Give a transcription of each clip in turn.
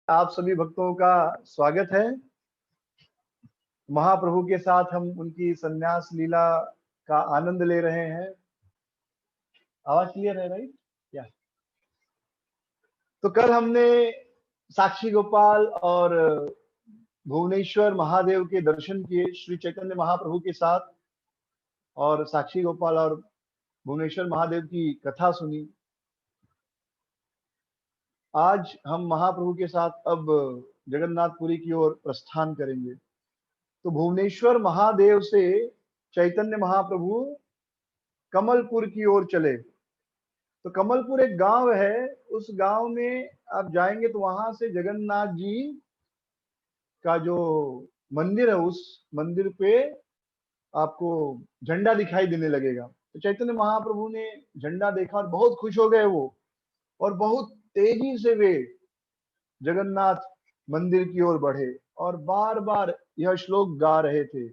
आप सभी भक्तों का स्वागत है। महाप्रभु के साथ हम उनकी संन्यास लीला का आनंद ले रहे हैं। आवाज क्लियर है राइट? या तो कल हमने साक्षी गोपाल और भुवनेश्वर महादेव के दर्शन किए श्री चैतन्य महाप्रभु के साथ, और साक्षी गोपाल और भुवनेश्वर महादेव की कथा सुनी। आज हम महाप्रभु के साथ अब जगन्नाथपुरी की ओर प्रस्थान करेंगे। तो भुवनेश्वर महादेव से चैतन्य महाप्रभु कमलपुर की ओर चले। तो कमलपुर एक गांव है, उस गांव में आप जाएंगे तो वहां से जगन्नाथ जी का जो मंदिर है, उस मंदिर पे आपको झंडा दिखाई देने लगेगा। तो चैतन्य महाप्रभु ने झंडा देखा और बहुत खुश हो गए वो, और बहुत तेजी से वे जगन्नाथ मंदिर की ओर बढ़े और बार बार यह श्लोक गा रहे थे।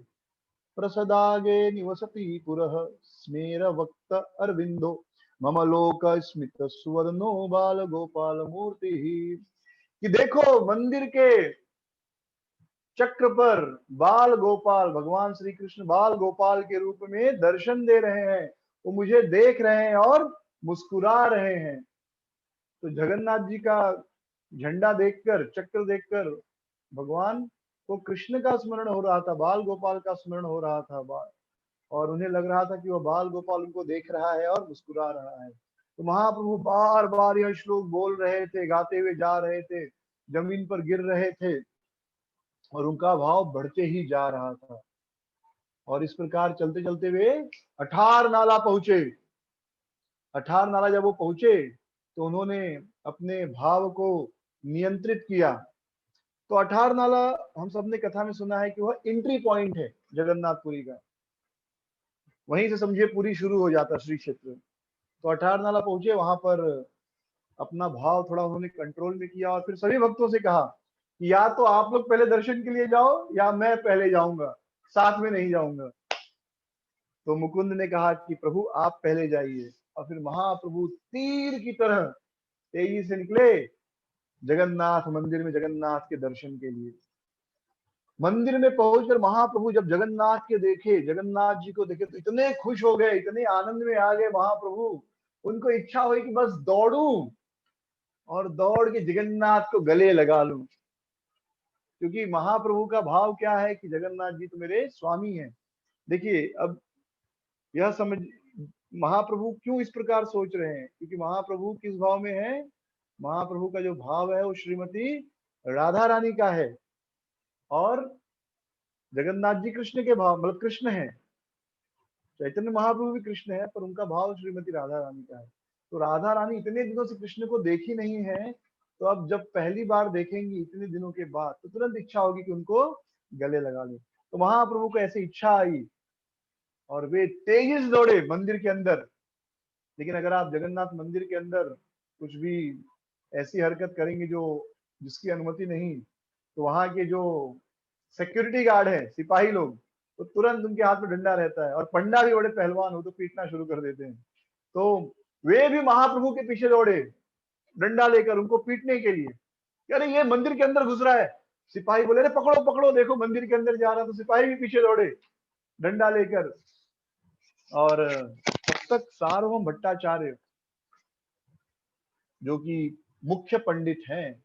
प्रसदागे निवसति पुरः स्मेर वक्त अरविंदो मम लोक स्मित सुवर्णो बाल गोपाल मूर्ति। कि देखो मंदिर के चक्र पर बाल गोपाल, भगवान श्री कृष्ण बाल गोपाल के रूप में दर्शन दे रहे हैं। वो मुझे देख रहे हैं और मुस्कुरा रहे हैं। तो जगन्नाथ जी का झंडा देखकर, चक्र देखकर भगवान को कृष्ण का स्मरण हो रहा था, बाल गोपाल का स्मरण हो रहा था, और उन्हें लग रहा था कि वह बाल गोपाल उनको देख रहा है और मुस्कुरा रहा है। तो महाप्रभु बार बार यह श्लोक बोल रहे थे, गाते हुए जा रहे थे, जमीन पर गिर रहे थे और उनका भाव बढ़ते ही जा रहा था। और इस प्रकार चलते चलते वे अठार नाला पहुंचे। अठार नाला जब वो पहुंचे तो उन्होंने अपने भाव को नियंत्रित किया। तो अठार नाला हम सबने कथा में सुना है कि वह एंट्री पॉइंट है जगन्नाथपुरी का। वहीं से समझिए पूरी शुरू हो जाता श्री क्षेत्र। तो अठार नाला पहुंचे, वहां पर अपना भाव थोड़ा उन्होंने कंट्रोल में किया और फिर सभी भक्तों से कहा कि या तो आप लोग पहले दर्शन के लिए जाओ या मैं पहले जाऊंगा, साथ में नहीं जाऊंगा। तो मुकुंद ने कहा कि प्रभु आप पहले जाइए, और फिर महाप्रभु तीर की तरह तेजी से निकले जगन्नाथ मंदिर में जगन्नाथ के दर्शन के लिए। मंदिर में पहुंचकर महाप्रभु जब जगन्नाथ के देखे, जगन्नाथ जी को देखे, तो इतने खुश हो गए, इतने आनंद में आ गए महाप्रभु। उनको इच्छा हुई कि बस दौड़ूं और दौड़ के जगन्नाथ को गले लगा लूं। क्योंकि महाप्रभु का भाव क्या है कि जगन्नाथ जी तो मेरे स्वामी हैं। देखिए अब यह समझ महाप्रभु क्यों इस प्रकार सोच रहे हैं, क्योंकि महाप्रभु किस भाव में है। महाप्रभु का जो भाव है वो श्रीमती राधा रानी का है, और जगन्नाथ जी कृष्ण के भाव, मतलब कृष्ण है। चैतन्य महाप्रभु भी कृष्ण है, पर उनका भाव श्रीमती राधा रानी का है। तो राधा रानी इतने दिनों से कृष्ण को देखी नहीं है, तो अब जब पहली बार देखेंगी इतने दिनों के बाद, तो तुरंत इच्छा होगी कि उनको गले लगा ले। तो महाप्रभु को ऐसी इच्छा आई और वे तेजी से दौड़े मंदिर के अंदर। लेकिन अगर आप जगन्नाथ मंदिर के अंदर कुछ भी ऐसी हरकत करेंगे जो जिसकी अनुमति नहीं, तो वहां के जो सिक्योरिटी गार्ड है, सिपाही लोग, तो तुरंत उनके हाथ में डंडा रहता है, और पंडा भी बड़े पहलवान हो तो पीटना शुरू कर देते हैं। तो वे भी महाप्रभु के पीछे दौड़े डंडा लेकर उनको पीटने के लिए। अरे ये मंदिर के अंदर घुस रहा है। सिपाही बोले अरे पकड़ो पकड़ो, देखो मंदिर के अंदर जा रहा है। तो सिपाही भी पीछे दौड़े डंडा लेकर। और तब तक सार्वभौम भट्टाचार्य जो कि मुख्य पंडित हैं,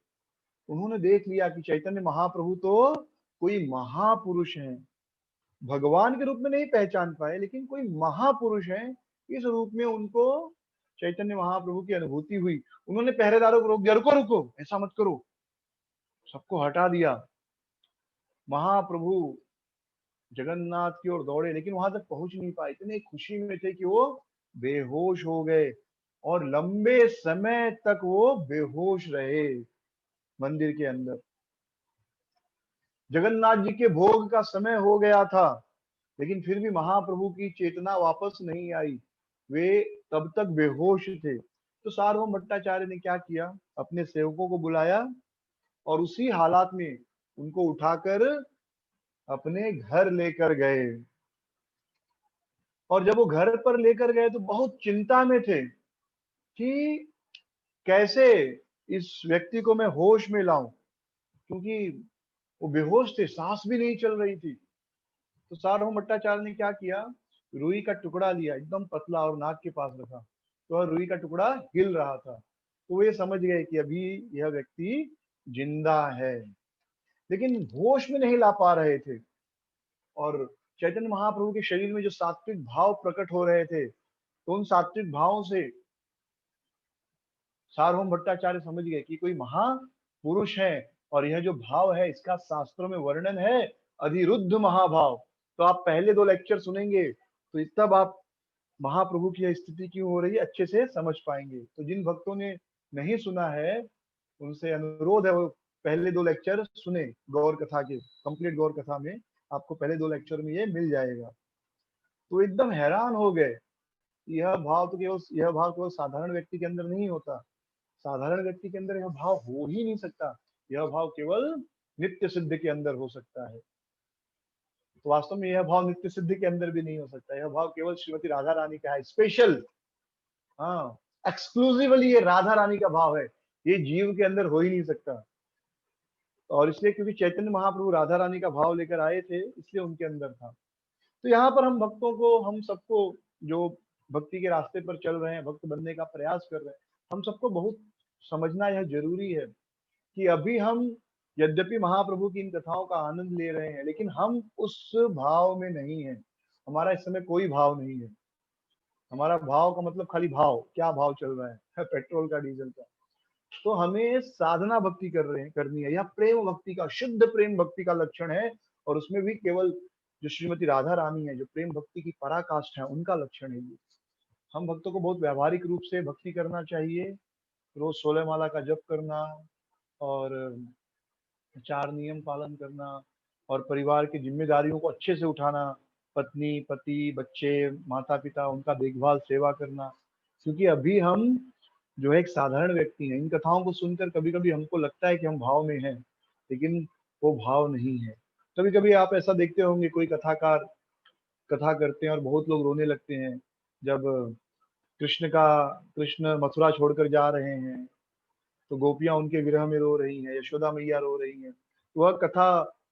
उन्होंने देख लिया कि चैतन्य महाप्रभु तो कोई महापुरुष हैं। भगवान के रूप में नहीं पहचान पाए, लेकिन कोई महापुरुष है, इस रूप में उनको चैतन्य महाप्रभु की अनुभूति हुई। उन्होंने पहरेदारों को रोक दिया, रुको रुको, ऐसा मत करो, सबको हटा दिया। महाप्रभु जगन्नाथ की ओर दौड़े, लेकिन वहां तक पहुंच नहीं पाए। इतने खुशी में थे कि वो बेहोश हो गए, और लंबे समय तक वो बेहोश रहे मंदिर के अंदर। जगन्नाथ जी के भोग का समय हो गया था, लेकिन फिर भी महाप्रभु की चेतना वापस नहीं आई। वे तब तक बेहोश थे। तो सार्वभौम भट्टाचार्य ने क्या किया, अपने सेवकों को बुलाया और उसी हालात में उनको उठाकर अपने घर लेकर गए। और जब वो घर पर लेकर गए तो बहुत चिंता में थे कि कैसे इस व्यक्ति को मैं होश में लाऊं। क्योंकि वो बेहोश थे, सांस भी नहीं चल रही थी। तो सार्वभौम भट्टाचार्य ने क्या किया, रुई का टुकड़ा लिया एकदम पतला और नाक के पास रखा, तो रुई का टुकड़ा हिल रहा था, तो वो ये समझ गए कि अभी यह व्यक्ति जिंदा है, लेकिन होश में नहीं ला पा रहे थे। और चैतन्य महाप्रभु के शरीर में जो सात्विक भाव प्रकट हो रहे थे, तो उन सात्विक भावों से सार्वभौम भट्टाचार्य समझ गए कि कोई महापुरुष है, और यह जो भाव है इसका शास्त्रों में वर्णन है, अधिरुद्ध महाभाव। तो आप पहले 2 लेक्चर सुनेंगे तो तब आप महाप्रभु की यह स्थिति क्यों हो रही है अच्छे से समझ पाएंगे। तो जिन भक्तों ने नहीं सुना है उनसे अनुरोध है वो पहले 2 लेक्चर सुने गौर कथा के, कंप्लीट गौर कथा में आपको पहले 2 लेक्चर में ये मिल जाएगा। तो एकदम हैरान हो गए, यह भाव केवल साधारण व्यक्ति के अंदर नहीं होता, साधारण व्यक्ति के अंदर यह भाव हो ही नहीं सकता, यह भाव केवल नित्य सिद्ध के अंदर हो सकता है। तो वास्तव में यह भाव नित्य सिद्ध के अंदर भी नहीं हो सकता, यह भाव केवल श्रीमती राधा रानी का है, स्पेशल, हाँ, एक्सक्लूसिवली ये राधा रानी का भाव है, ये जीव के अंदर हो ही नहीं सकता। और इसलिए क्योंकि चैतन्य महाप्रभु राधा रानी का भाव लेकर आए थे, इसलिए उनके अंदर था। तो यहाँ पर हम भक्तों को, हम सबको जो भक्ति के रास्ते पर चल रहे हैं, भक्त बनने का प्रयास कर रहे हैं, हम सबको बहुत समझना यह जरूरी है कि अभी हम यद्यपि महाप्रभु की इन कथाओं का आनंद ले रहे हैं, लेकिन हम उस भाव में नहीं है, हमारा इस समय कोई भाव नहीं है। हमारा भाव का मतलब खाली भाव, क्या भाव चल रहा है पेट्रोल का, डीजल का। तो हमें साधना भक्ति करनी है, या प्रेम भक्ति का, शुद्ध प्रेम भक्ति का लक्षण है, और उसमें भी केवल जो श्रीमती राधा रानी है, जो प्रेम भक्ति की पराकाष्ठ है, उनका लक्षण है ये। हम भक्तों को बहुत व्यवहारिक रूप से भक्ति करना चाहिए, रोज 16 माला का जप करना, और 4 नियम पालन करना, और परिवार की जिम्मेदारियों को अच्छे से उठाना, पत्नी, पति, बच्चे, माता पिता, उनका देखभाल, सेवा करना। क्योंकि अभी हम जो है एक साधारण व्यक्ति हैं, इन कथाओं को सुनकर कभी कभी हमको लगता है कि हम भाव में हैं, लेकिन वो भाव नहीं है। कभी कभी आप ऐसा देखते होंगे, कोई कथाकार कथा करते हैं और बहुत लोग रोने लगते हैं, जब कृष्ण मथुरा छोड़कर जा रहे हैं, तो गोपियां उनके विरह में रो रही हैं, यशोदा मैया रो रही हैं। तो वह कथा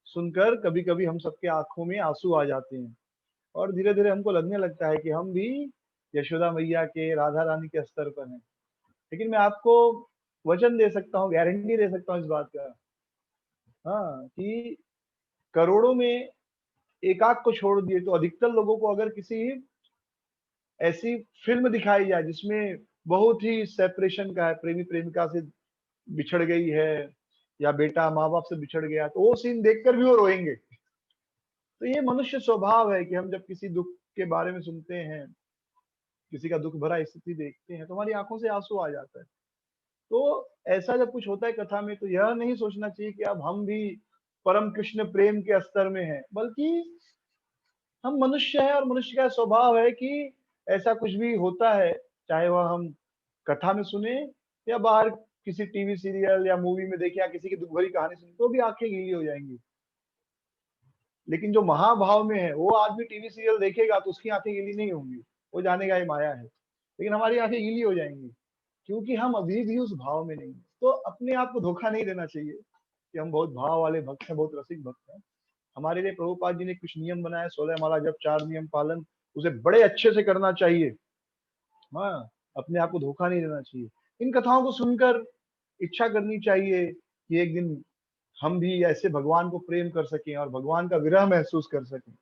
सुनकर कभी कभी हम सबके आंखों में आंसू आ जाते हैं, और धीरे धीरे हमको लगने लगता है कि हम भी यशोदा मैया के, राधा रानी के स्तर पर हैं। लेकिन मैं आपको वचन दे सकता हूँ, गारंटी दे सकता हूँ इस बात का, हाँ, कि करोड़ों में एक आध को छोड़ दिए तो अधिकतर लोगों को अगर किसी ऐसी फिल्म दिखाई जाए जिसमें बहुत ही सेपरेशन का है, प्रेमी प्रेमिका से बिछड़ गई है, या बेटा माँ बाप से बिछड़ गया, तो वो सीन देखकर भी वो रोएंगे। तो ये मनुष्य स्वभाव है कि हम जब किसी दुख के बारे में सुनते हैं, किसी का दुख भरा स्थिति देखते हैं, तो हमारी आंखों से आंसू आ जाता है। तो ऐसा जब कुछ होता है कथा में, तो यह नहीं सोचना चाहिए कि अब हम भी परम कृष्ण प्रेम के स्तर में हैं, बल्कि हम मनुष्य हैं, और मनुष्य का स्वभाव है कि ऐसा कुछ भी होता है, चाहे वह हम कथा में सुने या बाहर किसी टीवी सीरियल या मूवी में देखे, या किसी की दुख भरी कहानी सुने, तो भी आंखें गीली हो जाएंगी। लेकिन जो महाभाव में है, वो आदमी टीवी सीरियल देखेगा तो उसकी आंखें गीली नहीं होंगी, वो जानेगा ये माया है, लेकिन हमारी आंखें गीली हो जाएंगी, क्योंकि हम अभी भी उस भाव में नहीं। तो अपने आप को धोखा नहीं देना चाहिए कि हम बहुत भाव वाले भक्त हैं, बहुत रसिक भक्त हैं। हमारे लिए प्रभुपाद जी ने कुछ नियम बनाए, 16 माला जब, 4 नियम पालन, उसे बड़े अच्छे से करना चाहिए। हाँ, अपने आप को धोखा नहीं देना चाहिए। इन कथाओं को सुनकर इच्छा करनी चाहिए कि एक दिन हम भी ऐसे भगवान को प्रेम कर सकें और भगवान का विरह महसूस कर सकें।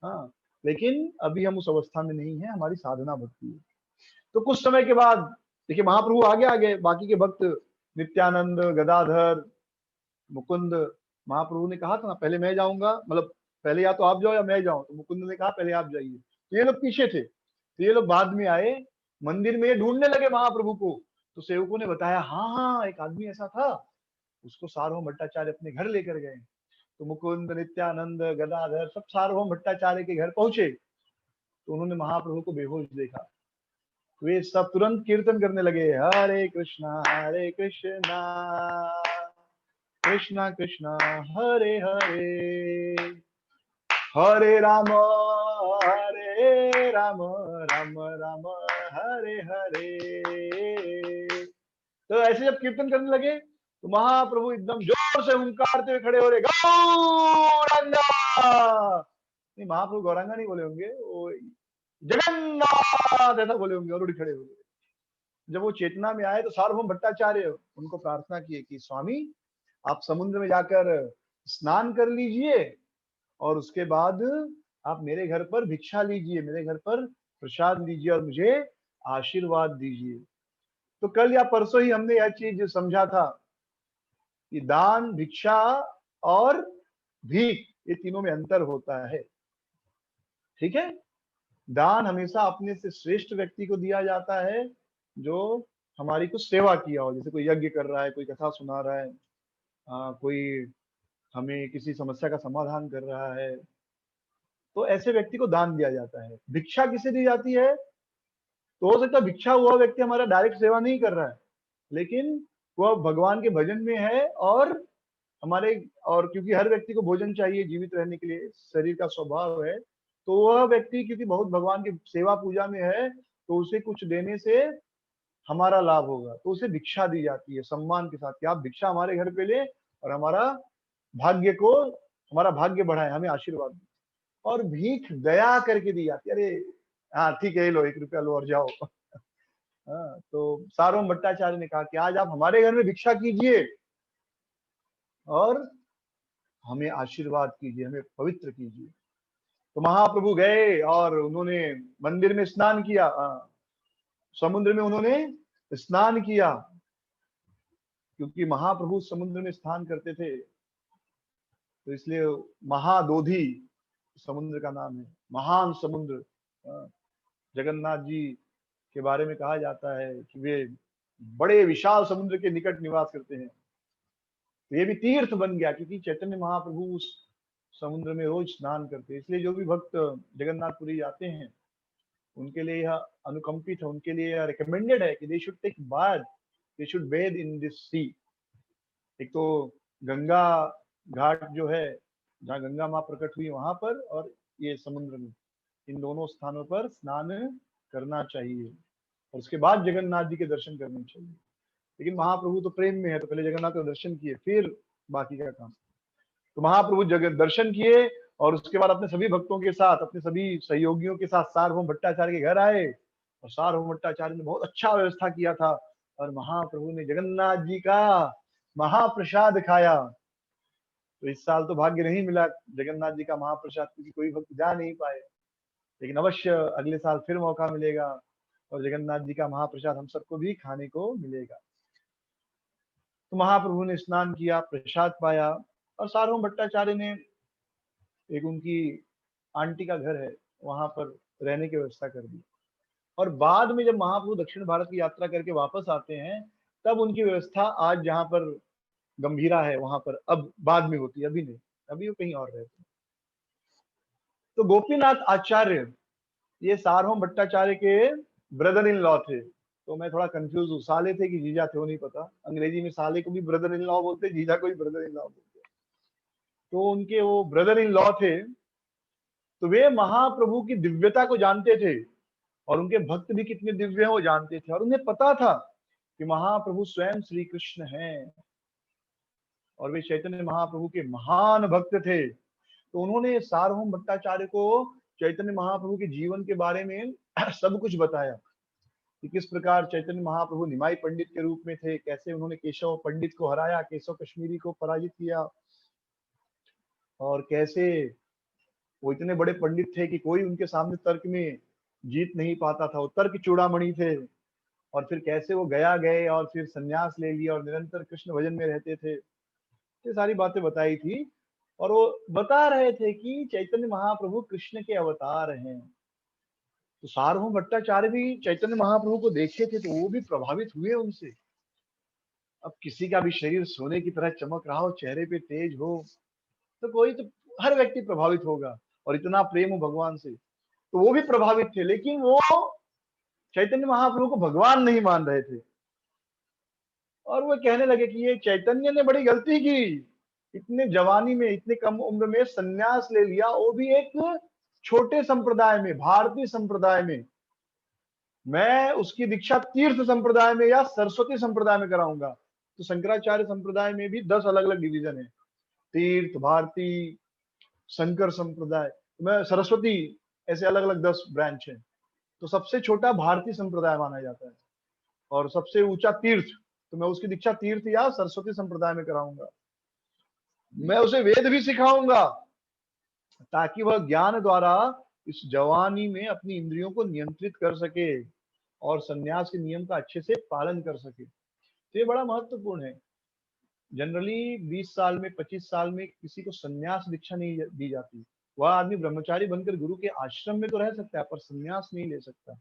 हाँ, लेकिन अभी हम उस अवस्था में नहीं है, हमारी साधना भक्ति है। तो कुछ समय के बाद देखिए महाप्रभु आगे आ गए, बाकी के भक्त नित्यानंद, गदाधर, मुकुंद, महाप्रभु ने कहा था ना पहले मैं जाऊंगा, मतलब पहले या तो आप जाओ या मैं जाऊं, तो मुकुंद ने कहा पहले आप जाइए, तो ये लोग पीछे थे, तो ये लोग बाद में आए, मंदिर में ये ढूंढने लगे महाप्रभु को। तो सेवकों ने बताया, हाँ हाँ एक आदमी ऐसा था, उसको सार्वभौम भट्टाचार्य अपने घर लेकर गए। तो मुकुंद, नित्यानंद, गदाधर सब सार्वभौम भट्टाचार्य के घर पहुंचे, तो उन्होंने महाप्रभु को बेहोश देखा। वे सब तुरंत कीर्तन करने लगे, हरे कृष्णा कृष्णा कृष्णा हरे हरे, हरे राम राम राम हरे हरे। तो ऐसे जब कीर्तन करने लगे, तो महाप्रभु एकदम जोर से हुंकारते हुए खड़े हो रहे, गौरांगा। नहीं, महाप्रभु गौरांगा नहीं बोले होंगे, वो जगन्नाथ ऐसा बोले होंगे और उठ खड़े हो गए। जब वो चेतना में आए तो सार्वभौम भट्टाचार्य उनको प्रार्थना किए कि स्वामी, आप समुद्र में जाकर स्नान कर लीजिए और उसके बाद आप मेरे घर पर भिक्षा लीजिए, मेरे घर पर प्रसाद लीजिए और मुझे आशीर्वाद दीजिए। तो कल या परसों ही हमने यह चीज समझा था कि दान, भिक्षा और भीख, ये तीनों में अंतर होता है। ठीक है, दान हमेशा अपने से श्रेष्ठ व्यक्ति को दिया जाता है जो हमारी कुछ सेवा किया हो, जैसे कोई यज्ञ कर रहा है, कोई कथा सुना रहा है, कोई हमें किसी समस्या का समाधान कर रहा है, तो ऐसे व्यक्ति को दान दिया जाता है। भिक्षा किसे दी जाती है? तो हो सकता है भिक्षा हुआ व्यक्ति हमारा डायरेक्ट सेवा नहीं कर रहा है, लेकिन वह भगवान के भजन में है और हमारे, और क्योंकि हर व्यक्ति को भोजन चाहिए जीवित रहने के लिए, शरीर का स्वभाव है, तो वह व्यक्ति क्योंकि बहुत भगवान की सेवा पूजा में है, तो उसे कुछ देने से हमारा लाभ होगा, तो उसे भिक्षा दी जाती है सम्मान के साथ कि आप भिक्षा हमारे घर पे ले और हमारा भाग्य बढ़ाए, हमें आशीर्वाद दें। और भीख दया करके दी जाती है, अरे हाँ ठीक है, ये लो 1 रुपया लो और जाओ। हाँ, तो सार्वभौम भट्टाचार्य ने कहा कि आज आप हमारे घर में भिक्षा कीजिए और हमें आशीर्वाद कीजिए, हमें पवित्र कीजिए। तो महाप्रभु गए और उन्होंने मंदिर में स्नान किया, समुद्र में उन्होंने स्नान किया, क्योंकि महाप्रभु समुद्र में स्नान करते थे, तो इसलिए महादोधी समुद्र का नाम है, महान समुद्र। जगन्नाथ जी के बारे में कहा जाता है कि वे बड़े विशाल समुद्र के निकट निवास करते हैं। तो ये भी तीर्थ बन गया क्योंकि चैतन्य महाप्रभु उस समुद्र में रोज स्नान करते हैं। इसलिए जो भी भक्त जगन्नाथपुरी जाते हैं उनके लिए यह अनुकंपित है, उनके लिए यह रिकमेंडेड है कि they should take bath, they should bathe in this sea. एक तो गंगा घाट जो है जहाँ गंगा माँ प्रकट हुई वहां पर, और ये समुद्र में, इन दोनों स्थानों पर स्नान करना चाहिए और उसके बाद जगन्नाथ जी के दर्शन करने चाहिए। लेकिन महाप्रभु तो प्रेम में है, तो पहले जगन्नाथ का दर्शन किए फिर बाकी का काम। तो महाप्रभु जगह दर्शन किए और उसके बाद अपने सभी भक्तों के साथ, अपने सभी सहयोगियों के साथ सार्वभौम भट्टाचार्य के घर आए और सार्वभौम भट्टाचार्य ने बहुत अच्छा व्यवस्था किया था और महाप्रभु ने जगन्नाथ जी का महाप्रसाद खाया। तो इस साल तो भाग्य नहीं मिला जगन्नाथ जी का महाप्रसाद, क्योंकि कोई भक्त जा नहीं पाए, लेकिन अवश्य अगले साल फिर मौका मिलेगा और जगन्नाथ जी का महाप्रसाद हम सबको भी खाने को मिलेगा। तो महाप्रभु ने स्नान किया, प्रसाद पाया और सार्वभौम भट्टाचार्य ने, एक उनकी आंटी का घर है वहां पर रहने की व्यवस्था कर दी, और बाद में जब महाप्रभु दक्षिण भारत की यात्रा करके वापस आते हैं तब उनकी व्यवस्था आज जहां पर गंभीरा है वहां पर अब बाद में होती है, अभी नहीं, अभी वो कहीं और रहते हैं। तो गोपीनाथ आचार्य ये सार्वभौम भट्टाचार्य के ब्रदर इन लॉ थे। तो मैं थोड़ा कंफ्यूज हूँ, साले थे कि जीजा थे वो नहीं पता, अंग्रेजी में साले को भी ब्रदर इन लॉ बोलते, जीजा को भी ब्रदर इन लॉ बोलते। तो उनके वो ब्रदर इन लॉ थे, तो वे महाप्रभु की दिव्यता को जानते थे और उनके भक्त भी कितने दिव्य हैं वो जानते थे, और उन्हें पता था कि महाप्रभु स्वयं श्री कृष्ण हैं और वे चैतन्य महाप्रभु के महान भक्त थे। तो उन्होंने सार्वभौम भट्टाचार्य को चैतन्य महाप्रभु के जीवन के बारे में सब कुछ बताया कि किस प्रकार चैतन्य महाप्रभु निमाई पंडित के रूप में थे, कैसे उन्होंने केशव पंडित को हराया, केशव कश्मीरी को पराजित किया, और कैसे वो इतने बड़े पंडित थे कि कोई उनके सामने तर्क में जीत नहीं पाता था, वो तर्क चूड़ामणि थे। और फिर कैसे वो गया गए और फिर संन्यास ले लिया और निरंतर कृष्ण भजन में रहते थे। ये सारी बातें बताई थी और वो बता रहे थे कि चैतन्य महाप्रभु कृष्ण के अवतार हैं। तो सार्वभौम भट्टाचार्य भी चैतन्य महाप्रभु को देखे थे तो वो भी प्रभावित हुए उनसे। अब किसी का भी शरीर सोने की तरह चमक रहा हो, चेहरे पे तेज हो, तो कोई तो, हर व्यक्ति प्रभावित होगा, और इतना प्रेम हो भगवान से, तो वो भी प्रभावित थे। लेकिन वो चैतन्य महाप्रभु को भगवान नहीं मान रहे थे और वो कहने लगे कि ये चैतन्य ने बड़ी गलती की, इतने जवानी में, इतने कम उम्र में सन्यास ले लिया, वो भी एक छोटे संप्रदाय में, भारतीय संप्रदाय में। मैं उसकी दीक्षा तीर्थ संप्रदाय में या सरस्वती संप्रदाय में कराऊंगा, तो शंकराचार्य संप्रदाय में भी 10 अलग अलग डिवीजन है, तीर्थ, भारती, शंकर संप्रदाय, मैं सरस्वती, ऐसे अलग अलग 10 ब्रांच है। तो सबसे छोटा भारतीय संप्रदाय माना जाता है और सबसे ऊंचा तीर्थ, तो मैं उसकी दीक्षा तीर्थ या सरस्वती संप्रदाय में कराऊंगा। मैं उसे वेद भी सिखाऊंगा ताकि वह ज्ञान द्वारा इस जवानी में अपनी इंद्रियों को नियंत्रित कर सके और सन्यास के नियम का अच्छे से पालन कर सके। तो ये बड़ा महत्वपूर्ण है। जनरली 20 साल में, 25 साल में किसी को सन्यास दीक्षा नहीं दी जाती। वह आदमी ब्रह्मचारी बनकर गुरु के आश्रम में तो रह सकता है पर सन्यास नहीं ले सकता।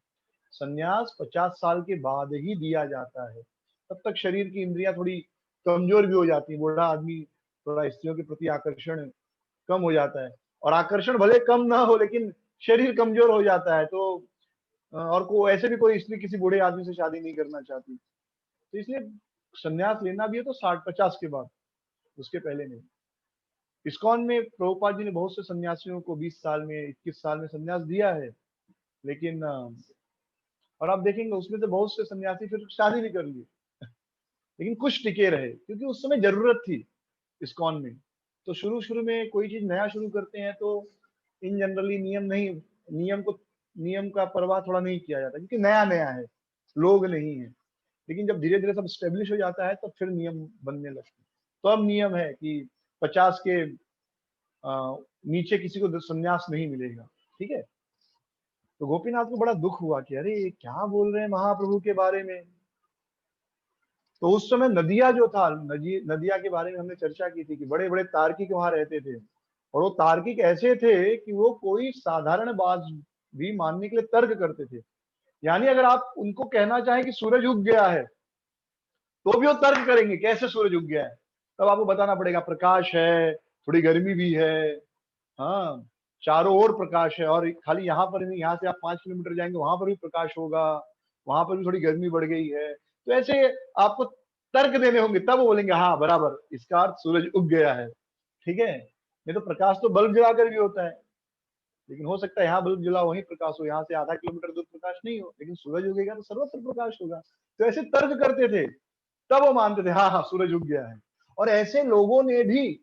सन्यास 50 साल के बाद ही दिया जाता है। तब तक शरीर की इंद्रियां थोड़ी कमजोर भी हो जाती है। बूढ़ा आदमी थोड़ा स्त्रियों के प्रति आकर्षण कम हो जाता है, और आकर्षण भले कम ना हो लेकिन शरीर कमजोर हो जाता है। तो और को ऐसे भी कोई स्त्री किसी बूढ़े आदमी से शादी नहीं करना चाहती। तो इसलिए संन्यास लेना भी है तो 60-50 के बाद, उसके पहले नहीं। इस्कॉन में प्रभुपाद जी ने बहुत से सन्यासियों को 20 साल में, 21 साल में सन्यास दिया है, लेकिन और आप देखेंगे उसमें से बहुत से सन्यासी फिर शादी भी कर ली, लेकिन कुछ टिके रहे क्योंकि उस समय जरूरत थी इस्कॉन में। तो शुरू शुरू में कोई चीज नया शुरू करते हैं तो इन जनरली नियम का परवाह थोड़ा नहीं किया जाता क्योंकि नया नया है, लोग नहीं है। लेकिन जब धीरे धीरे सब स्टेब्लिश हो जाता है तो फिर नियम बनने लगते हैं। तो अब नियम है कि 50 के नीचे किसी को संन्यास नहीं मिलेगा। ठीक है। तो गोपीनाथ को बड़ा दुख हुआ कि अरे ये क्या बोल रहे हैं महाप्रभु के बारे में। तो उस समय नदिया जो था, नदिया के बारे में हमने चर्चा की थी कि बड़े बड़े तार्किक वहां रहते थे, और वो तार्किक ऐसे थे कि वो कोई साधारण बात भी मानने के लिए तर्क करते थे। यानी अगर आप उनको कहना चाहें कि सूरज उग गया है तो भी वो तर्क करेंगे कैसे सूरज उग गया है। तब आपको बताना पड़ेगा प्रकाश है, थोड़ी गर्मी भी है, हाँ, चारों ओर प्रकाश है, और खाली यहाँ पर नहीं, यहाँ से आप 5 किलोमीटर जाएंगे वहां पर भी प्रकाश होगा, वहां पर भी थोड़ी गर्मी बढ़ गई है। तो ऐसे आपको तर्क देने होंगे तब वो बोलेंगे हाँ बराबर, इसका अर्थ सूरज उग गया है। ठीक है। नहीं तो प्रकाश तो बल्ब जलाकर भी होता है, लेकिन हो सकता है यहाँ बल्ब जला वहीं प्रकाश हो, यहाँ से आधा किलोमीटर दूर प्रकाश नहीं हो, लेकिन सूरज उगेगा तो सर्वत्र प्रकाश होगा। तो ऐसे तर्क करते थे, तब वो मानते थे हाँ हाँ सूरज उग गया है। और ऐसे लोगों ने भी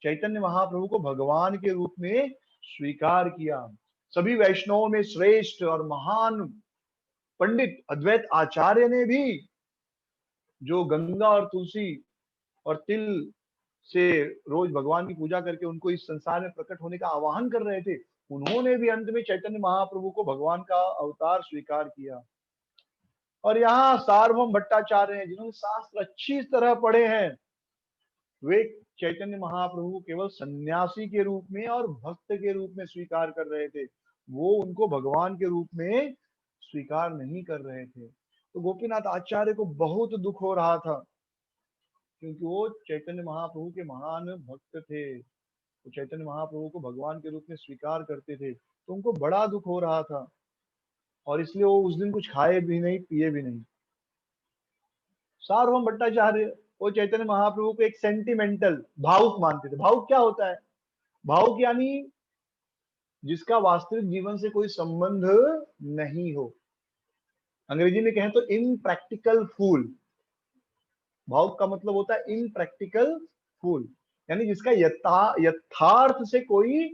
चैतन्य महाप्रभु को भगवान के रूप में स्वीकार किया। सभी वैष्णवों में श्रेष्ठ और महान पंडित अद्वैत आचार्य ने भी, जो गंगा और तुलसी और तिल से रोज भगवान की पूजा करके उनको इस संसार में प्रकट होने का आह्वान कर रहे थे, उन्होंने भी अंत में चैतन्य महाप्रभु को भगवान का अवतार स्वीकार किया। और यहाँ सार्वभौम भट्टाचार्य हैं जिन्होंने शास्त्र अच्छी तरह पढ़े हैं, वे चैतन्य महाप्रभु को केवल सन्यासी के रूप में और भक्त के रूप में स्वीकार कर रहे थे, वो उनको भगवान के रूप में स्वीकार नहीं कर रहे थे। तो गोपीनाथ आचार्य को बहुत दुख हो रहा था क्योंकि वो चैतन्य महाप्रभु के महान भक्त थे, वो चैतन्य महाप्रभु को भगवान के रूप में स्वीकार करते थे, तो उनको बड़ा दुख हो रहा था और इसलिए वो उस दिन कुछ खाए भी नहीं, पिए भी नहीं। सार्वभौम भट्टाचार्य वो चैतन्य महाप्रभु को एक सेंटिमेंटल, भावुक मानते थे। भावुक क्या होता है? भावुक यानी जिसका वास्तविक जीवन से कोई संबंध नहीं हो। अंग्रेजी में कहें तो इनप्रैक्टिकल फूल। भावुक का मतलब होता है इनप्रैक्टिकल फूल, यानी जिसका यथार्थ से कोई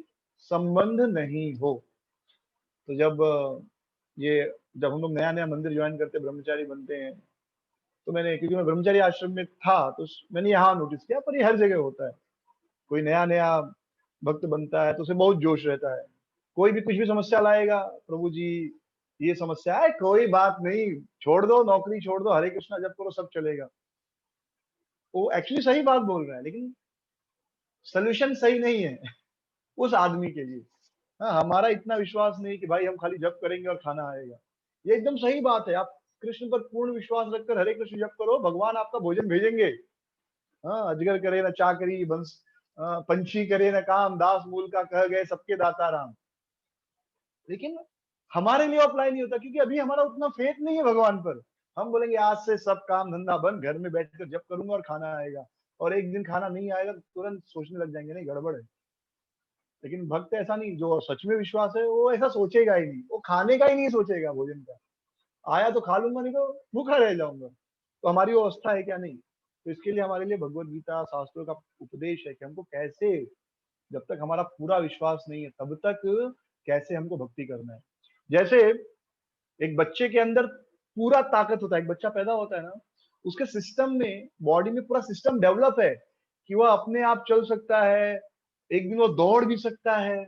संबंध नहीं हो। तो जब हम लोग नया नया मंदिर ज्वाइन करते, ब्रह्मचारी बनते हैं, तो मैंने, क्योंकि मैं ब्रह्मचारी आश्रम में था, तो मैंने यहाँ नोटिस किया, पर ये हर जगह होता है। कोई नया नया भक्त बनता है तो उसे बहुत जोश रहता है। कोई भी कुछ भी समस्या लाएगा, प्रभु जी ये समस्या है, कोई बात नहीं, छोड़ दो, नौकरी छोड़ दो, हरे कृष्णा जप करो, सब चलेगा। वो एक्चुअली सही बात बोल रहा है, लेकिन सोल्यूशन सही नहीं है उस आदमी के लिए। हाँ, हमारा इतना विश्वास नहीं कि भाई हम खाली जप करेंगे और खाना आएगा। ये एकदम सही बात है। आप कृष्ण पर पूर्ण विश्वास रखकर हरे कृष्ण जप करो, भगवान आपका भोजन भेजेंगे। हाँ, अजगर करे न चाकरी, बंस पंछी करे न काम, दास मूल का कह गए सबके दाता राम। लेकिन हमारे लिए अप्लाई नहीं होता क्योंकि अभी हमारा उतना फेथ नहीं है भगवान पर। हम बोलेंगे आज से सब काम धंधा बंद, घर में बैठकर जप करूंगा और खाना आएगा, और एक दिन खाना नहीं आएगा तो तुरंत सोचने लग जाएंगे नहीं गड़बड़ है। लेकिन भक्त ऐसा नहीं, जो सच में विश्वास है वो ऐसा सोचेगा ही नहीं, वो खाने का ही नहीं सोचेगा, भोजन का। आया तो खा लूंगा, नहीं तो भूखा रह जाऊंगा। तो हमारी वो अवस्था है क्या? नहीं। तो इसके लिए हमारे लिए भगवत गीता शास्त्रों का उपदेश है कि हमको कैसे, जब तक हमारा पूरा विश्वास नहीं है तब तक कैसे हमको भक्ति करना है। जैसे एक बच्चे के अंदर पूरा ताकत होता है, एक बच्चा पैदा होता है ना, उसके सिस्टम में, बॉडी में पूरा सिस्टम डेवलप है कि वह अपने आप चल सकता है, एक दिन वो दौड़ भी सकता है,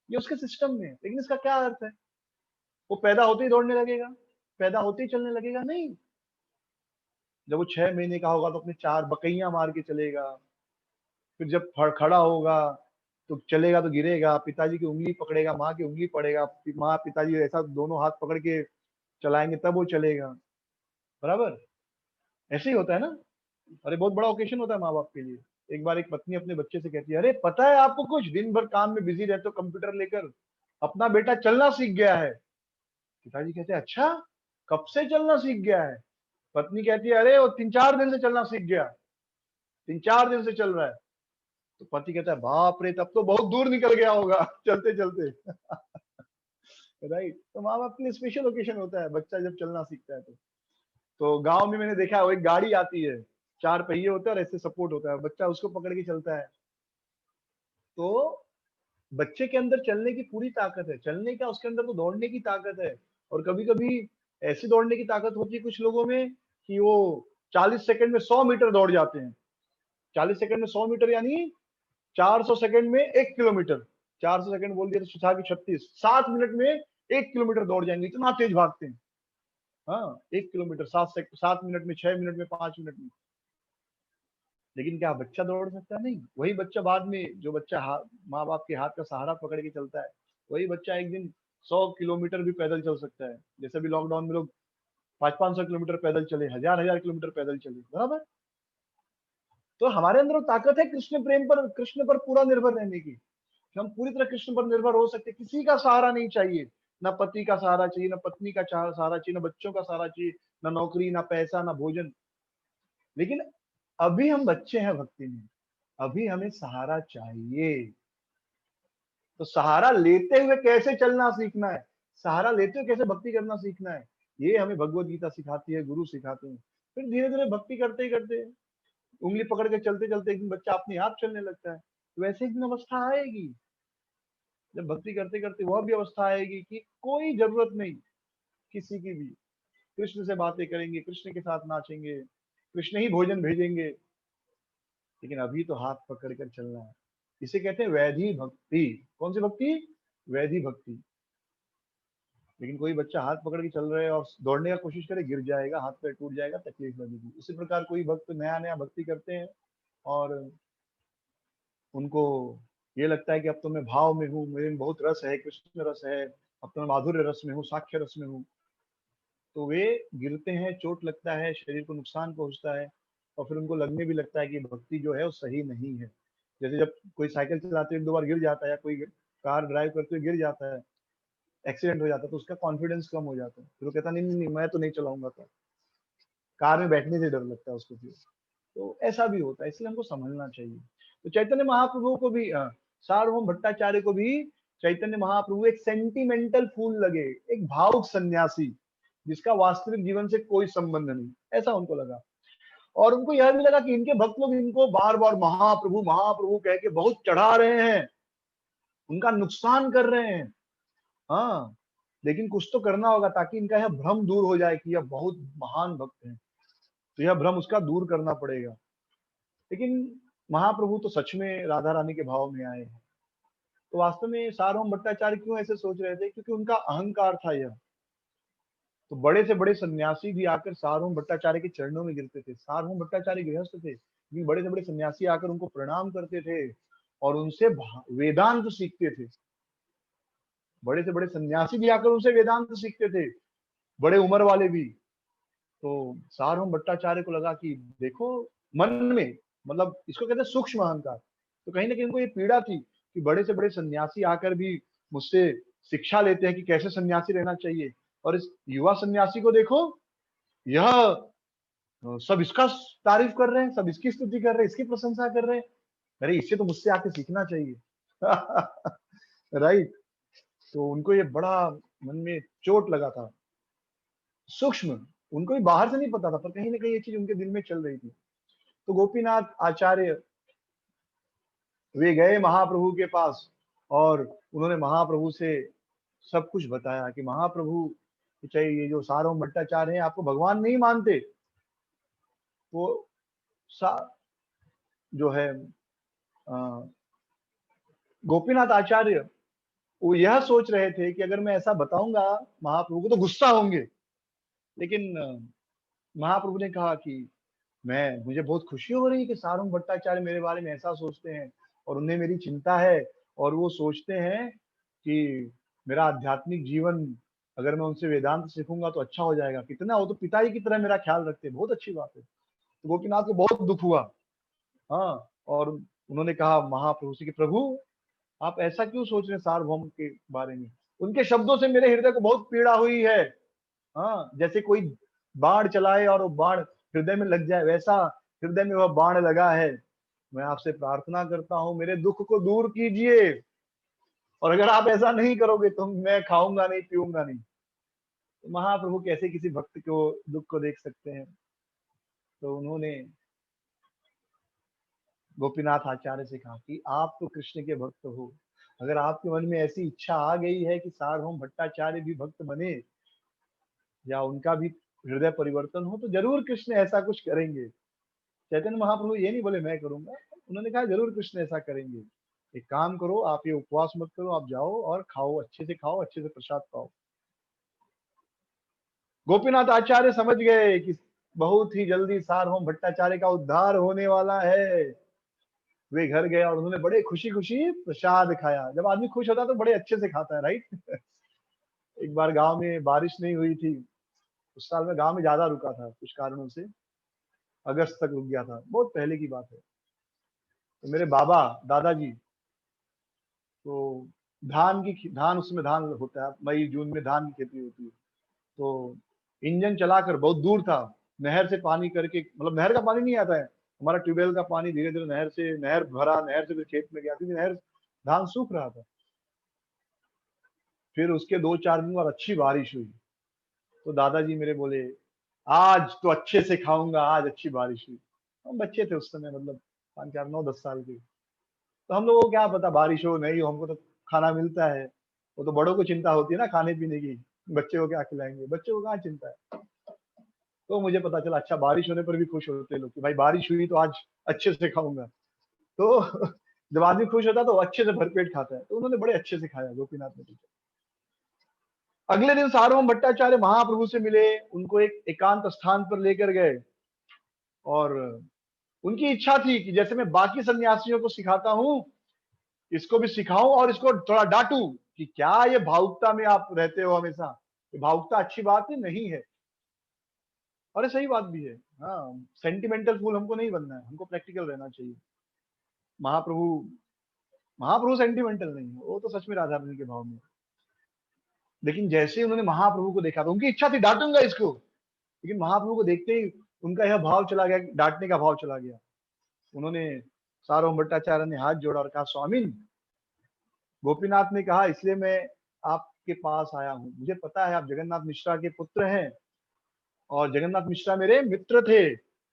ये उसके सिस्टम में है। लेकिन इसका क्या अर्थ है? वो पैदा होते ही दौड़ने लगेगा, पैदा होते ही चलने लगेगा? नहीं। जब वो 6 महीने का होगा तो अपने 4 बकैया मार के चलेगा, फिर जब खड़ा होगा तो चलेगा तो गिरेगा, पिताजी की उंगली पकड़ेगा, माँ की उंगली पकड़ेगा, माँ पिताजी ऐसा दोनों हाथ पकड़ के चलाएंगे तब वो चलेगा, बराबर? ऐसे ही होता है ना। अरे बहुत बड़ा ओकेशन होता है माँ बाप के लिए। एक बार एक पत्नी अपने बच्चे से कहती है, अरे पता है आपको, कुछ दिन भर काम में बिजी रहते हो कंप्यूटर लेकर, अपना बेटा चलना सीख गया है। पिताजी कहते हैं, अच्छा, कब से चलना सीख गया है? पत्नी कहती है, अरे वो 3-4 दिन से चलना सीख गया, 3-4 दिन से चल रहा है। तो पति कहता है, बाप रे, तब तो बहुत दूर निकल गया होगा चलते चलते। राइट। तो माँ बाप के लिए स्पेशल ओकेशन होता है बच्चा जब चलना सीखता है। तो गांव में मैंने देखा है, वो एक गाड़ी आती है, 4 पहिए होते हैं और ऐसे सपोर्ट होता है, बच्चा उसको पकड़ के चलता है। तो बच्चे के अंदर चलने की पूरी ताकत है, चलने का, उसके अंदर तो दौड़ने की ताकत है। और कभी कभी ऐसी दौड़ने की ताकत होती है कुछ लोगों में कि वो 40 सेकंड में 100 मीटर दौड़ जाते हैं। 40 सेकंड में 100 मीटर यानी 400 सेकंड में 1 किलोमीटर। 400 सेकंड बोल दिया तो सुधा की 36, 7 मिनट में 1 किलोमीटर दौड़ जाएंगे, इतना तेज भागते हैं। हाँ, 1 किलोमीटर 7 मिनट में, 6 मिनट में, 5 मिनट में। लेकिन क्या बच्चा दौड़ सकता है? नहीं। वही बच्चा बाद में, जो बच्चा माँ बाप के हाथ का सहारा पकड़ के चलता है, वही बच्चा एक दिन 100 किलोमीटर भी पैदल चल सकता है। जैसे अभी लॉकडाउन में लोग 500-500 किलोमीटर पैदल चले, 1000-1000 किलोमीटर पैदल चले, बराबर। तो हमारे अंदर वो ताकत है कृष्ण प्रेम पर, कृष्ण पर पूरा निर्भर रहने की, कि हम पूरी तरह कृष्ण पर निर्भर हो सकते, किसी का सहारा नहीं चाहिए। ना पति का सहारा चाहिए, ना पत्नी का सहारा चाहिए, ना बच्चों का सहारा चाहिए, ना नौकरी, ना पैसा, ना भोजन। लेकिन अभी हम बच्चे हैं भक्ति में, अभी हमें सहारा चाहिए। तो सहारा लेते हुए कैसे चलना सीखना है, सहारा लेते हुए कैसे भक्ति करना सीखना है, ये हमें भगवत गीता सिखाती है, गुरु सिखाते हैं। फिर धीरे धीरे भक्ति करते ही करते, उंगली पकड़ के चलते चलते एक दिन बच्चा अपने आप चलने लगता है। तो वैसे एक दिन अवस्था आएगी जब भक्ति करते करते वह भी अवस्था आएगी कि कोई जरूरत नहीं किसी की भी, कृष्ण से बातें करेंगे, कृष्ण के साथ नाचेंगे, कृष्ण ही भोजन भेजेंगे। लेकिन अभी तो हाथ पकड़ कर चलना है। इसे कहते हैं वैधि भक्ति। कौन सी भक्ति? वैधि भक्ति। लेकिन कोई बच्चा हाथ पकड़ के चल रहा है और दौड़ने का कोशिश करे, गिर जाएगा, हाथ पैर टूट जाएगा, तकलीफ लगेगी। इसी प्रकार कोई भक्त नया नया भक्ति करते हैं और उनको ये लगता है कि अब तो मैं भाव में हूँ, मेरे में बहुत रस है, कृष्ण रस है, अब तो मैं माधुर्य रस में हूँ, साक्ष्य रस में हूँ। तो वे गिरते हैं, चोट लगता है, शरीर को नुकसान पहुंचता है, और फिर उनको लगने भी लगता है कि भक्ति जो है वो सही नहीं है। जैसे जब कोई साइकिल चलाते हुए 2 बार गिर जाता है, या कोई कार ड्राइव करते हुए गिर जाता है, एक्सीडेंट हो जाता है, तो उसका कॉन्फिडेंस कम हो जाता है, फिर वो कहता नहीं नहीं नहीं, मैं तो नहीं चलाऊंगा। तो कार में बैठने से डर लगता है उसको फिर। तो ऐसा भी होता है, इसलिए हमको समझना चाहिए। तो चैतन्य महाप्रभु को भी, सार्वभौम भट्टाचार्य को भी चैतन्य महाप्रभु एक सेंटिमेंटल फूल लगे, एक भावुक सन्यासी जिसका वास्तविक जीवन से कोई संबंध नहीं, ऐसा उनको लगा। और उनको यह भी लगा कि इनके भक्त लोग इनको बार बार महाप्रभु महाप्रभु कह के बहुत चढ़ा रहे हैं, उनका नुकसान कर रहे हैं। हाँ, लेकिन कुछ तो करना होगा ताकि इनका यह भ्रम दूर हो जाए कि यह बहुत महान भक्त है। तो यह भ्रम उसका दूर करना पड़ेगा। लेकिन महाप्रभु तो सच में राधा रानी के भाव में आए हैं। तो वास्तव में सार्वभौम भट्टाचार्य क्यों ऐसे सोच रहे थे? क्योंकि उनका अहंकार था यह। तो बड़े से बड़े सन्यासी भी आकर सार्वभौम भट्टाचार्य के चरणों में गिरते थे। सार्वभौम भट्टाचार्य गृहस्थ थे, लेकिन बड़े से बड़े सन्यासी आकर उनको प्रणाम करते थे और उनसे वेदांत सीखते थे। बड़े से बड़े सन्यासी भी आकर उनसे वेदांत सीखते थे, बड़े उम्र वाले भी। तो सार्वभौम भट्टाचार्य को लगा कि देखो, मन में, मतलब इसको कहते हैं सूक्ष्म अहंकार। तो कहीं ना कहीं उनको ये पीड़ा थी कि बड़े से बड़े सन्यासी आकर भी मुझसे शिक्षा लेते हैं कि कैसे सन्यासी रहना चाहिए, और इस युवा सन्यासी को देखो, यह सब इसका तारीफ कर रहे हैं, सब इसकी स्तुति कर रहे हैं, इसकी प्रशंसा कर रहे हैं। अरे इससे तो मुझसे आके सीखना चाहिए। राइट। तो उनको ये बड़ा मन में चोट लगा था। सूक्ष्म उनको भी बाहर से नहीं पता था, पर कहीं ना कहीं ये चीज उनके दिल में चल रही थी। तो गोपीनाथ आचार्य वे गए महाप्रभु के पास और उन्होंने महाप्रभु से सब कुछ बताया कि महाप्रभु, चाहे ये जो सार्वभौम भट्टाचार्य हैं आपको भगवान नहीं मानते, वो सा जो है अ, गोपीनाथ आचार्य वो यह सोच रहे थे कि अगर मैं ऐसा बताऊंगा महाप्रभु को तो गुस्सा होंगे। लेकिन महाप्रभु ने कहा कि मैं मुझे बहुत खुशी हो रही है कि सार्वभौम भट्टाचार्य मेरे बारे में ऐसा सोचते हैं और उन्हें मेरी चिंता है और वो सोचते हैं कि मेरा आध्यात्मिक जीवन, अगर मैं उनसे वेदांत सीखूंगा तो अच्छा हो जाएगा। कितना, वो तो पिताजी की तरह मेरा ख्याल रखते हैं, बहुत अच्छी बात है। तो गोपीनाथ को बहुत दुख हुआ। हाँ, और उन्होंने कहा महाप्रभु से कि प्रभु आप ऐसा क्यों सोच रहे हैं सार्वभौम के बारे में। उनके शब्दों से मेरे हृदय को बहुत पीड़ा हुई है। हाँ, जैसे कोई बाण चलाए और वो बाण हृदय में लग जाए, वैसा हृदय में वह बाण लगा है। मैं आपसे प्रार्थना करता हूँ मेरे दुख को दूर कीजिए, और अगर आप ऐसा नहीं करोगे तो मैं खाऊंगा नहीं पीऊंगा नहीं। तो महाप्रभु कैसे किसी भक्त को दुख को देख सकते हैं। तो उन्होंने गोपीनाथ आचार्य से कहा कि आप तो कृष्ण के भक्त हो, अगर आपके मन में ऐसी इच्छा आ गई है कि सार्वभौम भट्टाचार्य भी भक्त बने या उनका भी हृदय परिवर्तन हो, तो जरूर कृष्ण ऐसा कुछ करेंगे। चैतन्य महाप्रभु ये नहीं बोले मैं करूंगा, उन्होंने कहा जरूर कृष्ण ऐसा करेंगे। एक काम करो, आप ये उपवास मत करो, आप जाओ और खाओ, अच्छे से खाओ, अच्छे से प्रसाद पाओ। गोपीनाथ आचार्य समझ गए कि बहुत ही जल्दी सार्वभौम भट्टाचार्य का उद्धार होने वाला है। वे घर गए और उन्होंने बड़े खुशी खुशी प्रसाद खाया। जब आदमी खुश होता है तो बड़े अच्छे से खाता है, राइट। एक बार गांव में बारिश नहीं हुई थी, उस साल में गांव में ज्यादा रुका था कुछ कारणों से, अगस्त तक रुक गया था, बहुत पहले की बात है। तो मेरे बाबा दादाजी, तो धान उसमें धान होता है, मई जून में धान की खेती होती है। तो इंजन चलाकर बहुत दूर था, नहर से पानी करके, मतलब नहर का पानी नहीं आता है हमारा, ट्यूबवेल का पानी धीरे धीरे नहर से, नहर भरा, नहर से फिर खेत में गया, क्योंकि नहर धान सूख रहा था। फिर उसके 2-4 दिन बाद अच्छी बारिश हुई। तो दादाजी मेरे बोले आज तो अच्छे से खाऊंगा, आज अच्छी बारिश हुई। हम बच्चे थे उस समय, मतलब 5, 4, 9, 10 साल के। तो हम लोगों को क्या पता बारिश हो नहीं हो, हमको तो खाना मिलता है। वो तो बड़ों को चिंता होती है ना खाने पीने की, बच्चे को क्या खिलाएंगे, बच्चे को कहाँ चिंता है। तो मुझे पता चला अच्छा बारिश होने पर भी खुश होते हैं लोग कि भाई बारिश हुई तो आज अच्छे से खाऊंगा। तो जब आदमी खुश होता है तो अच्छे से भरपेट खाता है। तो उन्होंने बड़े अच्छे से खाया, गोपीनाथ ने पूछा। अगले दिन सार्वभौम भट्टाचार्य महाप्रभु से मिले, उनको एक एकांत स्थान पर लेकर गए और उनकी इच्छा थी कि जैसे मैं बाकी सन्यासियों को सिखाता हूँ, इसको भी सिखाऊं और इसको थोड़ा डांटू कि क्या ये भावुकता में आप रहते हो हमेशा, ये भावुकता अच्छी बात है नहीं है। और ये सही बात भी है। हाँ, सेंटिमेंटल फूल हमको नहीं बनना है, हमको प्रैक्टिकल रहना चाहिए। महाप्रभु महाप्रभु सेंटिमेंटल नहीं है, वो तो सच में राधा रानी के भाव में। लेकिन जैसे ही उन्होंने महाप्रभु को देखा तो उनकी इच्छा थी डांटूंगा इसको, लेकिन महाप्रभु को देखते ही उनका यह भाव चला गया, डांटने का भाव चला गया। उन्होंने, सार्वभौम भट्टाचार्य ने हाथ जोड़ा और कहा स्वामी, गोपीनाथ ने कहा इसलिए मैं आपके पास आया हूँ, मुझे पता है आप जगन्नाथ मिश्रा के पुत्र हैं और जगन्नाथ मिश्रा मेरे मित्र थे,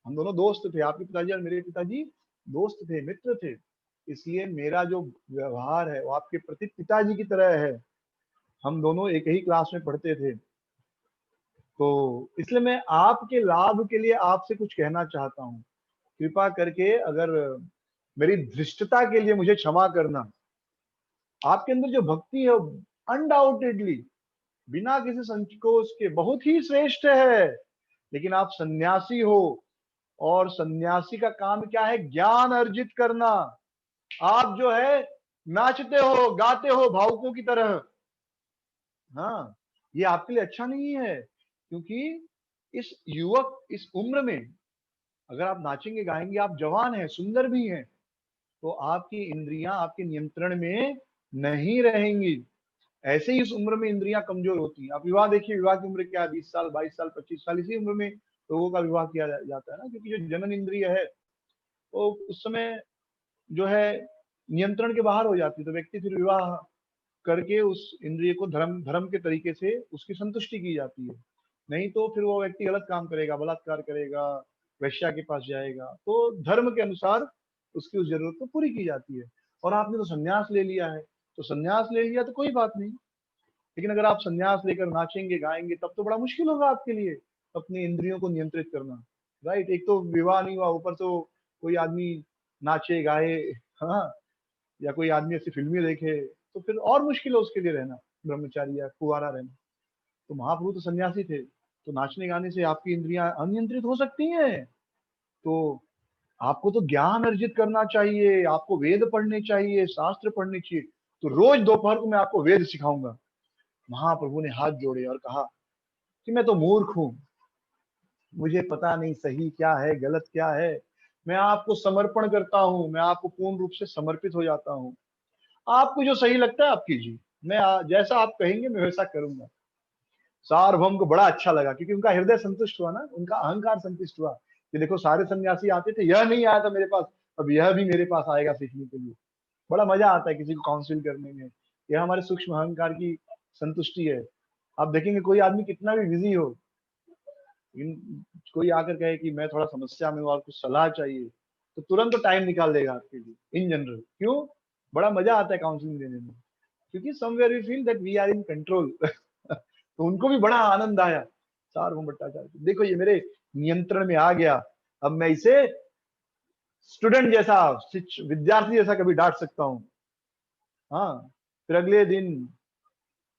हम दोनों दोस्त थे, आपके पिताजी और मेरे पिताजी दोस्त थे, मित्र थे। इसलिए मेरा जो व्यवहार है वो आपके प्रति पिताजी की तरह है, हम दोनों एक ही क्लास में पढ़ते थे। तो इसलिए मैं आपके लाभ के लिए आपसे कुछ कहना चाहता हूँ, कृपा करके अगर मेरी धृष्टता के लिए मुझे क्षमा करना। आपके अंदर जो भक्ति है अनडाउटेडली, बिना किसी संकोच के बहुत ही श्रेष्ठ है। लेकिन आप सन्यासी हो और सन्यासी का काम क्या है, ज्ञान अर्जित करना। आप जो है नाचते हो गाते हो भावुकों की तरह। हाँ, ये आपके लिए अच्छा नहीं है, क्योंकि इस उम्र में अगर आप नाचेंगे गाएंगे, आप जवान हैं, सुंदर भी हैं, तो आपकी इंद्रियां आपके नियंत्रण में नहीं रहेंगी। ऐसे ही इस उम्र में इंद्रियां कमजोर होती हैं। आप विवाह देखिए, विवाह की उम्र क्या है, 20 साल, 22 साल, 25 साल, इसी उम्र में लोगों का विवाह किया जाता है ना, क्योंकि जो जनन इंद्रिय है वो उस समय जो है नियंत्रण के बाहर हो जाती है। तो व्यक्ति फिर विवाह करके उस इंद्रिय को धर्म धर्म के तरीके से उसकी संतुष्टि की जाती है। नहीं तो फिर वो व्यक्ति गलत काम करेगा, बलात्कार करेगा, वेश्या के पास जाएगा। तो धर्म के अनुसार उसकी उस जरूरत को पूरी की जाती है। और आपने तो संन्यास ले लिया है, तो संन्यास ले लिया तो कोई बात नहीं, लेकिन अगर आप संन्यास लेकर नाचेंगे गाएंगे तब तो बड़ा मुश्किल होगा आपके लिए अपनी इंद्रियों को नियंत्रित करना। राइट, एक तो विवाह नहीं हुआ, ऊपर तो कोई आदमी नाचे गाए, हाँ, या कोई आदमी ऐसी फिल्में देखे, तो फिर और मुश्किल है उसके लिए रहना, ब्रह्मचारी या कुंवारा रहना। तो महाप्रभु तो सन्यासी थे, तो नाचने गाने से आपकी इंद्रियां अनियंत्रित हो सकती हैं। तो आपको तो ज्ञान अर्जित करना चाहिए, आपको वेद पढ़ने चाहिए, शास्त्र पढ़ने चाहिए। तो रोज दोपहर को मैं आपको वेद सिखाऊंगा। महाप्रभु ने हाथ जोड़े और कहा कि मैं तो मूर्ख हूं, मुझे पता नहीं सही क्या है गलत क्या है। मैं आपको समर्पण करता हूं, मैं आपको पूर्ण रूप से समर्पित हो जाता हूं। आपको जो सही लगता है आप कीजिए, मैं जैसा आप कहेंगे मैं वैसा करूंगा। सार्वभौम को बड़ा अच्छा लगा, क्योंकि उनका हृदय संतुष्ट हुआ ना, उनका अहंकार संतुष्ट हुआ कि देखो सारे सन्यासी आते थे, यह नहीं आया था मेरे पास, अब यह भी मेरे पास आएगा सीखने के लिए। बड़ा मजा आता है किसी को काउंसिल करने में। यह हमारे सूक्ष्म अहंकार की संतुष्टि है। आप देखेंगे कोई आदमी कितना भी बिजी हो, कोई आकर कहे कि मैं थोड़ा समस्या में हूँ और कुछ सलाह चाहिए, तो तुरंत तो टाइम निकाल देगा आपके लिए इन जनरल। क्यों? बड़ा मजा आता है काउंसलिंग देने में, क्योंकि somewhere we feel that we are in control. तो उनको भी बड़ा आनंद आया। सार्वभौम भट्टाचार्य, देखो ये मेरे नियंत्रण में आ गया, अब मैं इसे स्टूडेंट जैसा, विद्यार्थी जैसा कभी डांट सकता हूँ। हाँ, फिर अगले दिन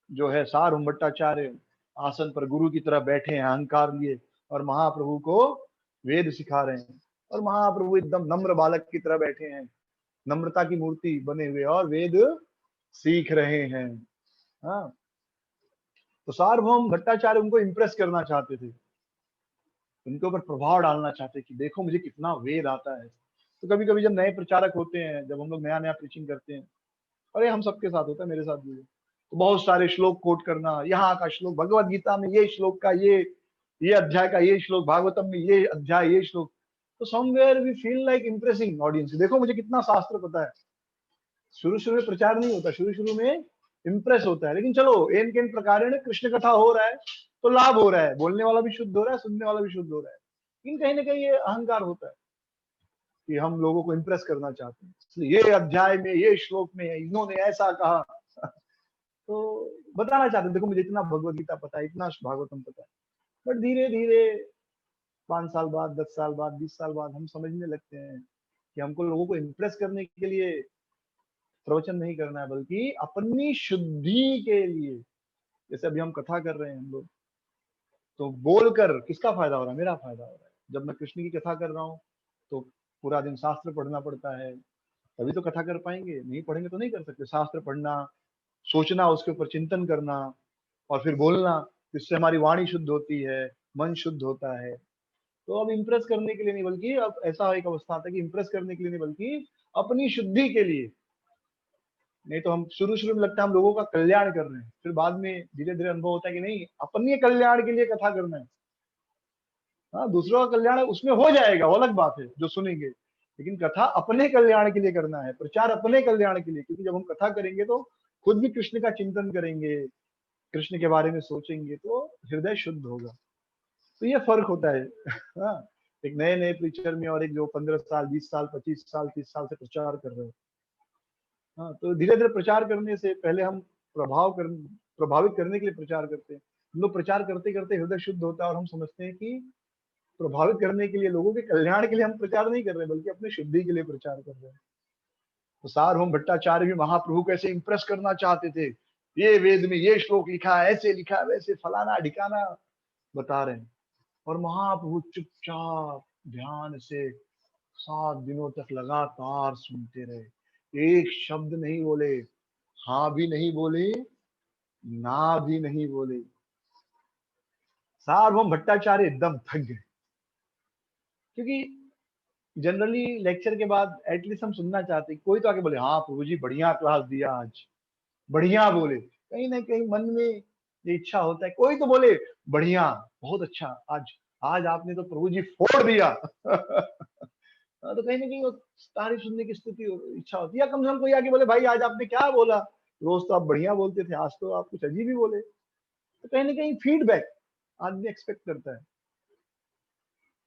जो है सार्वभौम भट्टाचार्य आसन पर गुरु की तरह बैठे हैं अहंकार लिए, और महाप्रभु को वेद सिखा रहे हैं। और महाप्रभु एकदम नम्र बालक की तरह बैठे हैं, नम्रता की मूर्ति बने हुए, और वेद सीख रहे हैं। हाँ, तो सार्वभौम भट्टाचार्य उनको इम्प्रेस करना चाहते थे, उनके ऊपर प्रभाव डालना चाहते कि देखो मुझे कितना वेद आता है। तो कभी कभी जब नए प्रचारक होते हैं, जब हम लोग नया नया प्रीचिंग करते हैं, अरे हम सबके साथ होता है, मेरे साथ भी है, तो बहुत सारे श्लोक कोट करना, यहाँ का श्लोक भगवत गीता में ये श्लोक का ये अध्याय का ये श्लोक, भागवतम में ये अध्याय ये श्लोक। तो somewhere we feel like impressing audience, देखो मुझे कितना शास्त्र पता है। शुरू शुरू में प्रचार नहीं होता, शुरू शुरू में इम्प्रेस होता है, लेकिन चलो एन केन प्रकार कृष्ण कथा हो रहा है तो लाभ हो रहा है, बोलने वाला भी शुद्ध हो रहा है, सुनने वाला भी शुद्ध हो रहा है। लेकिन कहीं ना कहीं ये अहंकार होता है कि हम लोगों को इम्प्रेस करना चाहते हैं, इसलिए ये अध्याय में ये श्लोक में इन्होंने ऐसा कहा। तो बताना चाहते हैं देखो मुझे इतना भगवत गीता पता है, इतना भागवतम पता है। बट धीरे धीरे 5 साल बाद, 10 साल बाद, 20 साल बाद हम समझने लगते हैं कि हमको लोगों को इम्प्रेस करने के लिए प्रवचन नहीं करना है, बल्कि अपनी शुद्धि के लिए। जैसे अभी हम कथा कर रहे हैं हम लोग, तो बोलकर किसका फायदा हो रहा है? मेरा फायदा हो रहा है। जब मैं कृष्ण की कथा कर रहा हूँ तो पूरा दिन शास्त्र पढ़ना पड़ता है, तभी तो कथा कर पाएंगे, नहीं पढ़ेंगे तो नहीं कर सकते। शास्त्र पढ़ना, सोचना, उसके ऊपर चिंतन करना, और फिर बोलना, इससे हमारी वाणी शुद्ध होती है, मन शुद्ध होता है। तो अब इम्प्रेस करने के लिए नहीं, बल्कि अब ऐसा एक अवस्था आता है कि इम्प्रेस करने के लिए नहीं, बल्कि अपनी शुद्धि के लिए। नहीं तो हम शुरू शुरू में लगता है हम लोगों का कल्याण कर रहे हैं, फिर बाद में धीरे धीरे अनुभव होता है कि नहीं, अपने कल्याण के लिए कथा करना है। हाँ, दूसरों का कल्याण उसमें हो जाएगा, वो अलग बात है जो सुनेंगे, लेकिन कथा अपने कल्याण के लिए करना है, प्रचार अपने कल्याण के लिए। क्योंकि जब हम कथा करेंगे तो खुद भी कृष्ण का चिंतन करेंगे, कृष्ण के बारे में सोचेंगे, तो हृदय शुद्ध होगा। तो ये फर्क होता है। हाँ, एक नए नए प्रीचर में और एक जो 15 साल, 20 साल, 25 साल, 30 साल से प्रचार कर रहे हैं। हाँ, तो धीरे धीरे प्रचार करने से पहले हम प्रभावित करने के लिए प्रचार करते हैं। हम लोग प्रचार करते करते हृदय शुद्ध होता है, और हम समझते हैं कि प्रभावित करने के लिए, लोगों के कल्याण के लिए हम प्रचार नहीं कर रहे, बल्कि अपने शुद्धि के लिए प्रचार कर रहे हैं। तो सार्वभौम भट्टाचार्य भी महाप्रभु को ऐसे इंप्रेस करना चाहते थे, ये वेद में ये श्लोक लिखा है, ऐसे लिखा है, वैसे फलाना ढिकाना बता रहे हैं। और महाप्रभु चुपचाप ध्यान से 7 दिनों तक लगातार सुनते रहे, एक शब्द नहीं बोले, हाँ भी नहीं बोले, ना भी नहीं बोले। सार्वभौम भट्टाचार्य एकदम थक गए, क्योंकि जनरली लेक्चर के बाद एटलीस्ट हम सुनना चाहते हैं, कोई तो आके बोले हाँ प्रभु जी बढ़िया क्लास दिया आज, बढ़िया बोले। कहीं ना कहीं मन में ये इच्छा होता है, कोई तो बोले बढ़िया, बहुत अच्छा, आज आज आपने तो प्रभु जी फोड़ दिया। हाँ, तो कहीं ना कहीं वो तारीफ सुनने की स्तुति इच्छा होती है, या कम से कम कोई आके बोले भाई आज आपने क्या बोला, रोज तो आप बढ़िया बोलते थे, आज तो आप कुछ अजीब ही बोले। तो कहीं ना कहीं फीडबैक, आदमी एक्सपेक्ट करता है।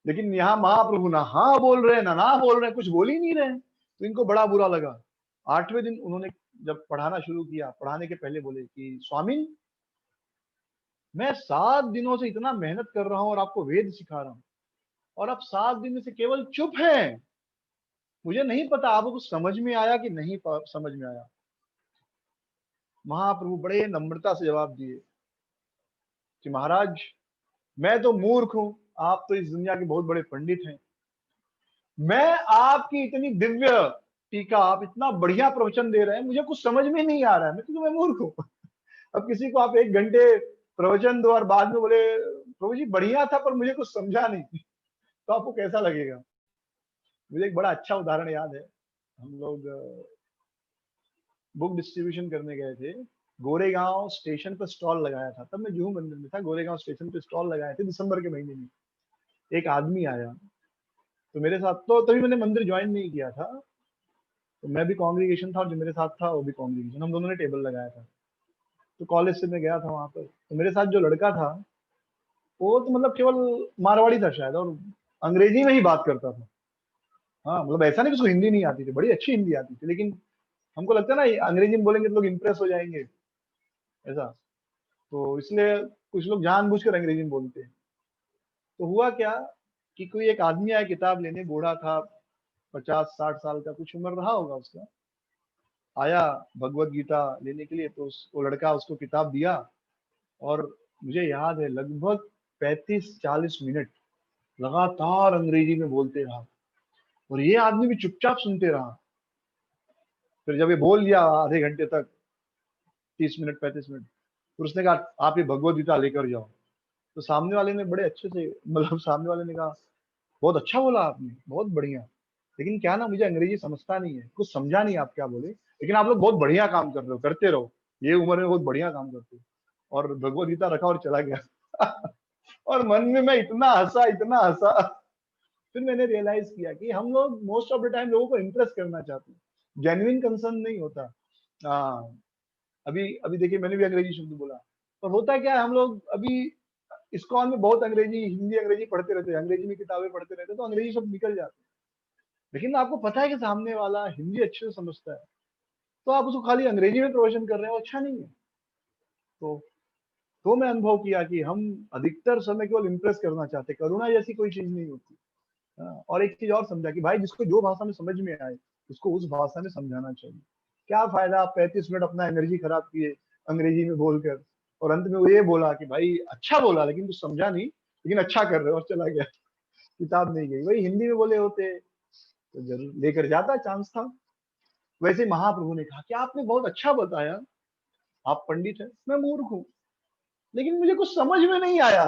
लेकिन यहाँ महाप्रभु ना हाँ बोल रहे हैं ना बोल रहे हैं, कुछ बोल ही नहीं रहे हैं। तो इनको बड़ा बुरा लगा। 8वें दिन उन्होंने जब पढ़ाना शुरू किया, पढ़ाने के पहले बोले कि स्वामी, मैं 7 दिनों से इतना मेहनत कर रहा हूँ और आपको वेद सिखा रहा हूँ, और आप 7 दिन में से केवल चुप हैं। मुझे नहीं पता आपको कुछ समझ में आया कि नहीं समझ में आया। महाप्रभु बड़े नम्रता से जवाब दिए कि महाराज, मैं तो मूर्ख हूँ, आप तो इस दुनिया के बहुत बड़े पंडित हैं। मैं आपकी इतनी दिव्य टीका, आप इतना बढ़िया प्रवचन दे रहे हैं, मुझे कुछ समझ में नहीं आ रहा है, मैं मूर्ख हूँ। अब किसी को आप 1 घंटे प्रवचन दो और बाद में बोले प्रभु जी बढ़िया था पर मुझे कुछ समझा नहीं, तो आपको कैसा लगेगा? मुझे एक बड़ा अच्छा उदाहरण याद है। हम लोग बुक डिस्ट्रीब्यूशन करने गए थे। गोरेगांव स्टेशन पर स्टॉल लगाया था, तब मैं जुहू मंदिर में था। गोरेगांव स्टेशन पे स्टॉल लगाए थे दिसंबर के महीने में। एक आदमी आया, तो मेरे साथ, तो तभी मैंने मंदिर ज्वाइन नहीं किया था, तो मैं भी कांग्रीगेशन था और जो मेरे साथ था वो भी कांग्रीगेशन, हम दोनों ने टेबल लगाया था। तो कॉलेज से मैं गया था वहां पर, तो मेरे साथ जो लड़का था वो तो मतलब केवल मारवाड़ी था शायद, और अंग्रेजी में ही बात करता था। हाँ, मतलब ऐसा नहीं कि उसको हिंदी नहीं आती थी, बड़ी अच्छी हिंदी आती थी, लेकिन हमको लगता है ना अंग्रेजी में बोलेंगे तो लोग इंप्रेस हो जाएंगे, ऐसा। तो इसलिए कुछ लोग जानबूझकर अंग्रेजी में बोलते हैं। तो हुआ क्या कि कोई एक आदमी आया किताब लेने, बूढ़ा था, 50-60 साल का कुछ उम्र रहा होगा उसका। आया भगवत गीता लेने के लिए, तो वो लड़का उसको किताब दिया, और मुझे याद है लगभग 35-40 मिनट लगातार अंग्रेजी में बोलते रहा, और ये आदमी भी चुपचाप सुनते रहा। फिर जब ये बोल लिया आधे घंटे तक, 30 मिनट 35 मिनट, फिर उसने कहा आप ये भगवत गीता लेकर जाओ। तो सामने वाले ने बड़े अच्छे से, मतलब सामने वाले ने कहा बहुत अच्छा बोला आपने, बहुत बढ़िया, लेकिन क्या ना मुझे अंग्रेजी समझता नहीं है, कुछ समझा नहीं आप क्या बोले, लेकिन आप लोग बहुत बढ़िया काम कर रहे हो, करते रहो, ये उम्र में बहुत बढ़िया काम करते हो। और भगवत गीता रखा और चला गया। और मन में मैं इतना हंसा, इतना हंसा। फिर मैंने रियलाइज किया कि हम लोग मोस्ट ऑफ द टाइम लोगों को इम्प्रेस करना चाहते हैं, जेन्युइन कंसर्न नहीं होता। हाँ, अभी अभी देखिए मैंने भी अंग्रेजी शब्द बोला, पर होता क्या है, हम लोग अभी इस्कॉन में बहुत अंग्रेजी, हिंदी अंग्रेजी पढ़ते रहते हैं, अंग्रेजी में किताबें पढ़ते रहते हैं, तो अंग्रेजी शब्द निकल जाते हैं। लेकिन आपको पता है कि सामने वाला हिंदी अच्छे से समझता है, तो आप उसको खाली अंग्रेजी में प्रवचन कर रहे हो, अच्छा नहीं है। तो मैं अनुभव किया कि हम अधिकतर समय केवल इम्प्रेस करना चाहते हैं, करुणा जैसी कोई चीज नहीं होती। हाँ, और एक चीज और समझा कि भाई जिसको जो भाषा में समझ में आए उसको उस भाषा में समझाना चाहिए। क्या फायदा आप 35 मिनट अपना एनर्जी खराब किए अंग्रेजी में बोलकर, और अंत में वो ये बोला कि भाई अच्छा बोला लेकिन कुछ समझा नहीं, लेकिन अच्छा कर रहे हो, और चला गया, किताब नहीं गई। वही हिंदी में बोले होते तो जरूर लेकर जाता, चांस था। वैसे महाप्रभु ने कहा कि आपने बहुत अच्छा बताया, आप पंडित हैं, मैं मूर्ख हूँ, लेकिन मुझे कुछ समझ में नहीं आया।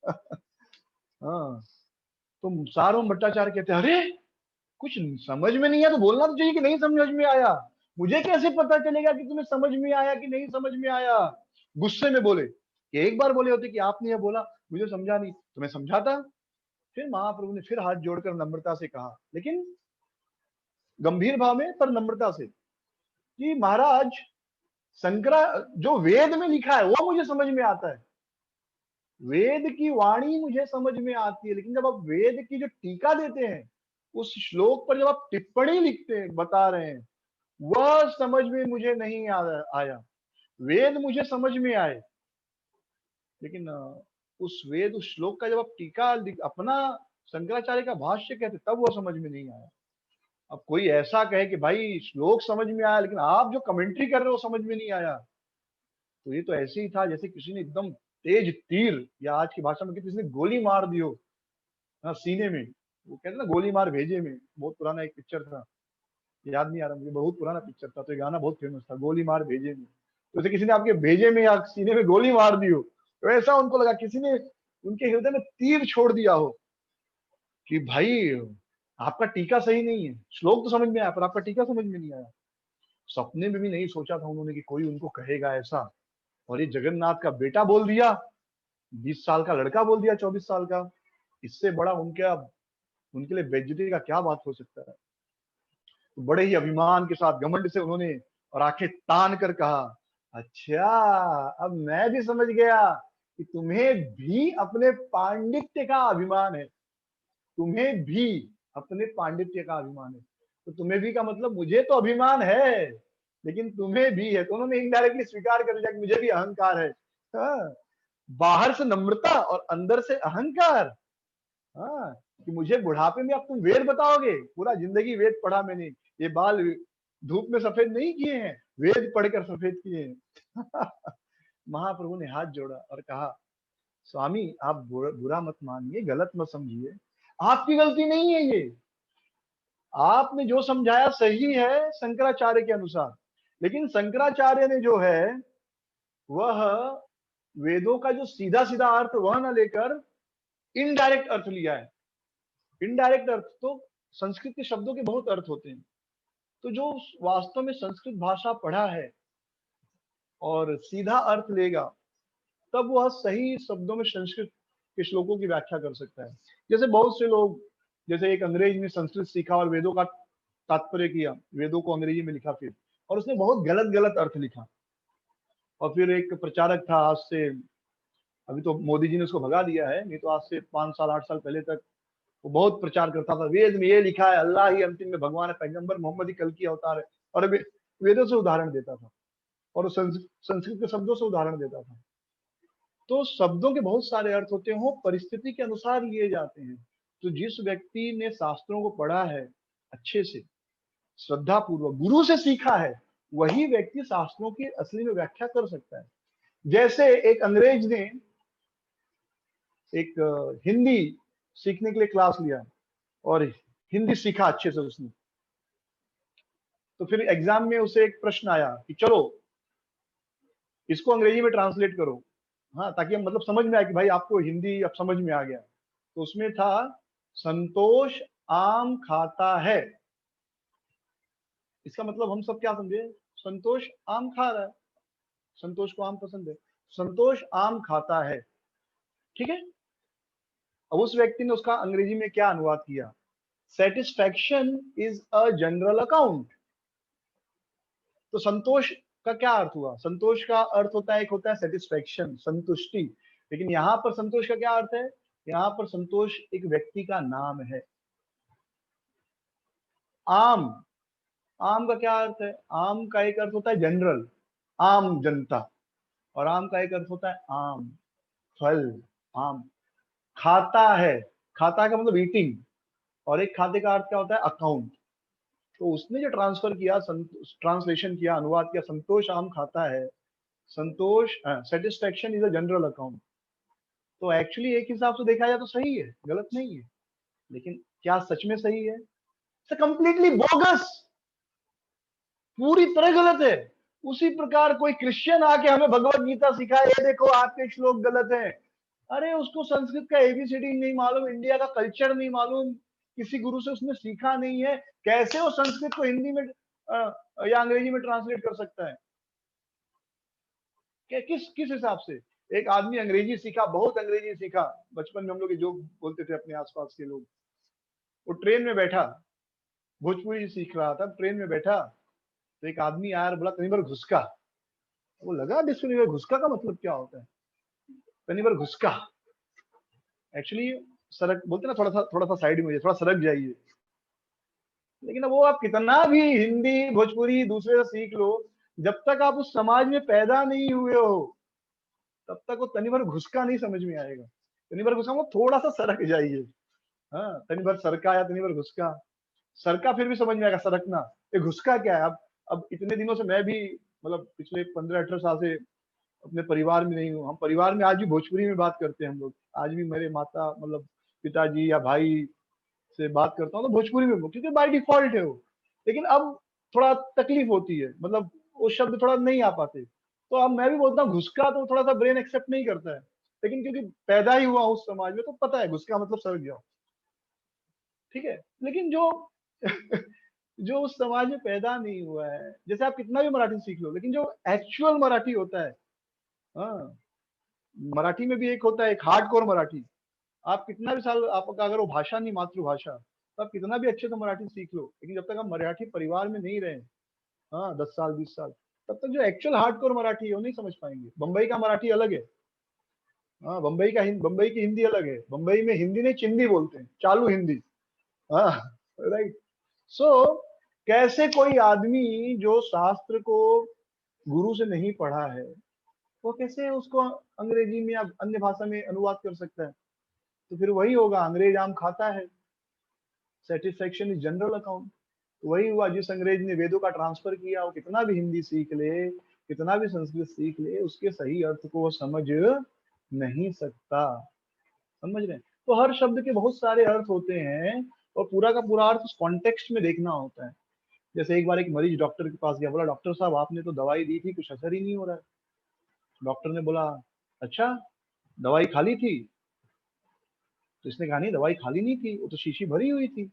हाँ, तो सारों भट्टाचार्य कहते अरे कुछ समझ में नहीं आया तो बोलना तो चाहिए कि नहीं समझ में आया, मुझे कैसे पता चलेगा कि तुम्हें समझ में आया कि नहीं समझ में आया। गुस्से में बोले कि एक बार बोले होते कि आपने यह बोला, मुझे समझा नहीं तो मैं समझाता। फिर महाप्रभु ने फिर हाथ जोड़कर नम्रता से कहा, लेकिन गंभीर भाव में पर नम्रता से, कि महाराज शंकरा जो वेद में लिखा है वो मुझे समझ में आता है, वेद की वाणी मुझे समझ में आती है, लेकिन जब आप वेद की जो टीका देते हैं, उस श्लोक पर जब आप टिप्पणी लिखते हैं, बता रहे हैं, वह समझ में मुझे नहीं आया। वेद मुझे समझ में आए, लेकिन उस वेद उस श्लोक का जब आप टीका अपना शंकराचार्य का भाष्य कहते तब वो समझ में नहीं आया। अब कोई ऐसा कहे कि भाई श्लोक समझ में आया लेकिन आप जो कमेंट्री कर रहे हो समझ में नहीं आया, तो ये तो ऐसे ही था जैसे किसी ने एकदम तेज तीर, या आज की भाषा में किसी ने गोली मार दी हो, हाँ, सीने में। वो कहते ना गोली मार भेजे में, बहुत पुराना एक पिक्चर था, याद नहीं आ रहा मुझे, बहुत पुराना पिक्चर था, तो ये गाना बहुत फेमस था, गोली मार भेजे में। तो जैसे किसी ने आपके भेजे में या सीने में गोली मार दी हो, तो ऐसा उनको लगा किसी ने उनके हृदय में तीर छोड़ दिया हो कि भाई आपका टीका सही नहीं है, श्लोक तो समझ में आया पर आपका टीका समझ में नहीं आया। सपने में भी नहीं सोचा था उन्होंने कि कोई उनको कहेगा ऐसा, और ये जगन्नाथ का बेटा बोल दिया, 20 साल का लड़का बोल दिया, 24 साल का, इससे बड़ा उनके लिए बेइज्जती का क्या बात हो सकता है। तो बड़े ही अभिमान के साथ घमंड से उन्होंने और आंखें तान कर कहा, अच्छा अब मैं भी समझ गया कि तुम्हें भी अपने पांडित्य का अभिमान है, तुम्हें भी अपने पांडित्य का अभिमान है। तो तुम्हें भी का मतलब मुझे तो अभिमान है, लेकिन तुम्हें भी है। तो उन्होंने इनडायरेक्टली स्वीकार कर लिया कि मुझे भी अहंकार है। हाँ, बाहर से नम्रता और अंदर से अहंकार। हाँ, कि मुझे बुढ़ापे में अब तुम वेद बताओगे, पूरा जिंदगी वेद पढ़ा मैंने, ये बाल धूप में सफेद नहीं किए हैं, वेद पढ़कर सफेद किए हैं। महाप्रभु ने हाथ जोड़ा और कहा, स्वामी आप बुरा मत मानिए, गलत मत समझिए, आपकी गलती नहीं है ये, आपने जो समझाया सही है शंकराचार्य के अनुसार, लेकिन शंकराचार्य ने जो है वह वेदों का जो सीधा सीधा अर्थ वह न लेकर इनडायरेक्ट अर्थ लिया है। इनडायरेक्ट अर्थ तो संस्कृत के शब्दों के बहुत अर्थ होते हैं, तो जो वास्तव में संस्कृत भाषा पढ़ा है और सीधा अर्थ लेगा, तब वह सही शब्दों में संस्कृत के श्लोकों की व्याख्या कर सकता है। जैसे बहुत से लोग, जैसे एक अंग्रेज ने संस्कृत सीखा और वेदों का तात्पर्य किया, वेदों को अंग्रेजी में लिखा फिर, और उसने बहुत गलत गलत अर्थ लिखा। और फिर एक प्रचारक था, आज से, अभी तो मोदी जी ने उसको भगा दिया है, नहीं तो आज से 5 साल 8 साल पहले तक वो बहुत प्रचार करता था, वेद में ये लिखा है अल्लाह ही अंतिम में भगवान है, पैगंबर मोहम्मद ही कल की अवतार है, और वेदों से उदाहरण देता था और संस्कृत के शब्दों से उदाहरण देता था। तो शब्दों के बहुत सारे अर्थ होते हो, परिस्थिति के अनुसार लिए जाते हैं। तो जिस व्यक्ति ने शास्त्रों को पढ़ा है अच्छे से, श्रद्धा पूर्वक गुरु से सीखा है, वही व्यक्ति शास्त्रों की असली में व्याख्या कर सकता है। जैसे एक अंग्रेज ने एक हिंदी सीखने के लिए क्लास लिया और हिंदी सीखा अच्छे से उसने, तो फिर एग्जाम में उसे एक प्रश्न आया कि चलो इसको अंग्रेजी में ट्रांसलेट करो, हाँ, ताकि हम मतलब समझ में आए कि भाई आपको हिंदी अब समझ में आ गया। तो उसमें था, संतोष आम खाता है, इसका मतलब हम सब क्या समझे, संतोष आम खा रहा है, संतोष को आम पसंद है, संतोष आम खाता है, ठीक है। अब उस व्यक्ति ने उसका अंग्रेजी में क्या अनुवाद किया, satisfaction is a general account. तो संतोष का क्या अर्थ हुआ, संतोष का अर्थ होता है, एक होता है सेटिस्फैक्शन, संतुष्टि, लेकिन यहाँ पर संतोष का क्या अर्थ है, यहाँ पर संतोष एक व्यक्ति का नाम है। आम, आम का क्या अर्थ है, आम का एक अर्थ होता है जनरल, आम जनता, और आम का एक अर्थ होता है आम, फल, आम। खाता है, खाता का मतलब ईटिंग, और एक खाते का अर्थ क्या होता है, अकाउंट। तो उसने जो ट्रांसफर किया, ट्रांसलेशन किया, अनुवाद किया, संतोष आम खाता है, संतोष satisfaction is a general account. तो एक्चुअली एक हिसाब से देखा जाए तो सही है, गलत नहीं है, लेकिन क्या सच में सही है, कंप्लीटली बोगस, पूरी तरह गलत है। उसी प्रकार कोई क्रिश्चियन आके हमें भगवत गीता सिखाए, ये देखो आपके श्लोक गलत है, अरे उसको संस्कृत का एबीसीडी नहीं मालूम, इंडिया का कल्चर नहीं मालूम, किसी गुरु से उसने सीखा नहीं है, कैसे वो संस्कृत को हिंदी में या अंग्रेजी में ट्रांसलेट कर सकता है, क्या किस किस हिसाब से। एक आदमी अंग्रेजी सीखा, बहुत अंग्रेजी सीखा, बचपन में हम लोग जो बोलते थे अपने आसपास के लोग, वो ट्रेन में बैठा, भोजपुरी सीख रहा था, ट्रेन में बैठा, तो एक आदमी आया और बोला कहीं बार घुसका। वो लगा डिक्शनरी, घुसका का मतलब क्या होता है, कहीं बार घुसका, एक्चुअली सरक बोलते ना, थोड़ा सा साइड में, थोड़ा सरक जाइए। लेकिन अब वो आप कितना भी हिंदी भोजपुरी दूसरे से सीख लो, जब तक आप उस समाज में पैदा नहीं हुए हो, तब तक वो तनी भर घुसका नहीं समझ में आएगा। तनी भर घुसका, वो थोड़ा सा सरक जाइए, हाँ, तनी भर सरका या तनी भर घुसका, सरका फिर भी समझ में आएगा, सरकना, ये घुसका क्या है। अब इतने दिनों से मैं भी, मतलब पिछले 15-18 साल से अपने परिवार में नहीं हूँ, हम परिवार में आज भी भोजपुरी में बात करते हैं हम लोग, आज भी मेरे माता मतलब पिताजी या भाई से बात करता हूँ तो भोजपुरी में, क्योंकि बाय डिफॉल्ट है वो। लेकिन अब थोड़ा तकलीफ होती है, मतलब वो शब्द थोड़ा नहीं आ पाते, तो अब मैं भी बोलता हूँ घुसका, तो थोड़ा सा ब्रेन एक्सेप्ट नहीं करता है, लेकिन क्योंकि पैदा ही हुआ उस समाज में तो पता है घुसका मतलब सरक जाओ, ठीक है। लेकिन जो जो उस समाज में पैदा नहीं हुआ है, जैसे आप कितना भी मराठी सीख लो, लेकिन जो एक्चुअल मराठी होता है, हाँ, मराठी में भी एक होता है, एक हार्डकोर मराठी, आप कितना भी साल, आपका अगर वो भाषा नहीं मातृभाषा, तो आप कितना भी अच्छे से मराठी सीख लो, लेकिन जब तक आप मराठी परिवार में नहीं रहे, हाँ, 10 साल 20 साल, तब तक जो एक्चुअल हार्डकोर मराठी है वो नहीं समझ पाएंगे। बंबई का मराठी अलग है, हाँ, बम्बई की हिंदी अलग है। बम्बई में हिंदी नहीं चिंदी बोलते हैं, चालू हिंदी। हाँ, राइट। सो कैसे कोई आदमी जो शास्त्र को गुरु से नहीं पढ़ा है, वो कैसे उसको अंग्रेजी में या अन्य भाषा में अनुवाद कर सकता है? तो फिर वही होगा, अंग्रेज आम खाता है, सेटिस्फेक्शन इज जनरल अकाउंट। वही हुआ, जिस अंग्रेज ने वेदों का ट्रांसफर किया, वो कितना भी हिंदी सीख ले, कितना भी संस्कृत सीख ले, उसके सही अर्थ को वो समझ नहीं सकता। समझ रहे हैं? तो हर शब्द के बहुत सारे अर्थ होते हैं, और पूरा का पूरा अर्थ उस कॉन्टेक्स्ट में देखना होता है। जैसे एक बार एक मरीज डॉक्टर के पास गया, बोला डॉक्टर साहब आपने तो दवाई दी थी, कुछ असर ही नहीं हो रहा है। डॉक्टर ने बोला अच्छा, दवाई खाली थी? तो इसने कहा नहीं, दवाई खाली नहीं थी, वो तो शीशी भरी हुई थी।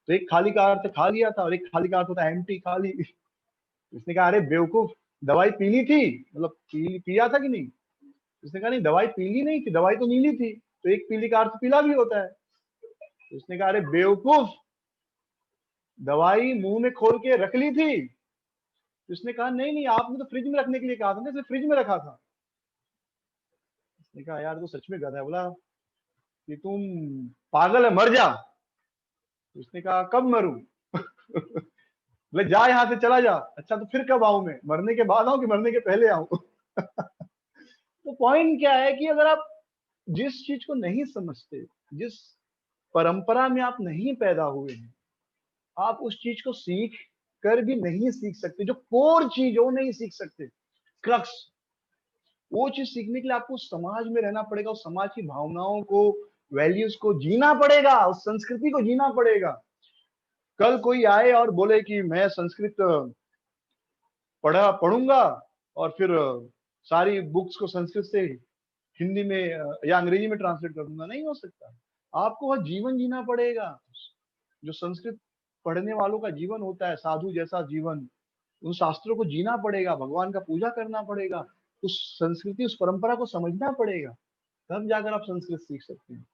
तो एक खाली का अर्थ खा लिया था, और एक खाली का अर्थ होता है एम्प्टी, खाली। इसने कहा अरे बेवकूफ, दवाई पीली थी, मतलब पिया था कि नहीं? उसने कहा नहीं, दवाई पीली नहीं थी, दवाई तो नीली थी, तो एक पीली का अर्थ पीला भी होता है। तो उसने कहा अरे बेवकूफ, दवाई मुंह में खोल के रख ली थी? तो उसने कहा नहीं नहीं, आपने तो फ्रिज में रखने के लिए कहा था ना, इसलिए फ्रिज में रखा था। उसने कहा यार तो सच में गधा है। बोला कि तुम पागल है, मर जा। तो उसने कहा कब मरूं? बोले जा यहाँ से, चला जा। अच्छा तो फिर कब आऊं मैं, मरने के बाद आऊं कि मरने के पहले आऊं? तो पॉइंट क्या है कि अगर आप जिस चीज को नहीं समझते, जिस परंपरा में आप नहीं पैदा हुए हैं, आप उस चीज को सीख कर भी नहीं सीख सकते। जो कोर चीज वो नहीं सीख सकते, क्रक्स, वो चीज सीखने के लिए आपको समाज में रहना पड़ेगा, उस समाज की भावनाओं को, वैल्यूज को जीना पड़ेगा, उस संस्कृति को जीना पड़ेगा। कल कोई आए और बोले कि मैं संस्कृत पढ़ूंगा, और फिर सारी बुक्स को संस्कृत से हिंदी में या अंग्रेजी में ट्रांसलेट कर दूंगा, नहीं हो सकता। आपको वह जीवन जीना पड़ेगा, जो संस्कृत पढ़ने वालों का जीवन होता है, साधु जैसा जीवन। उन शास्त्रों को जीना पड़ेगा, भगवान का पूजा करना पड़ेगा, उस संस्कृति, उस परंपरा को समझना पड़ेगा, तब जाकर आप संस्कृत सीख सकते हैं।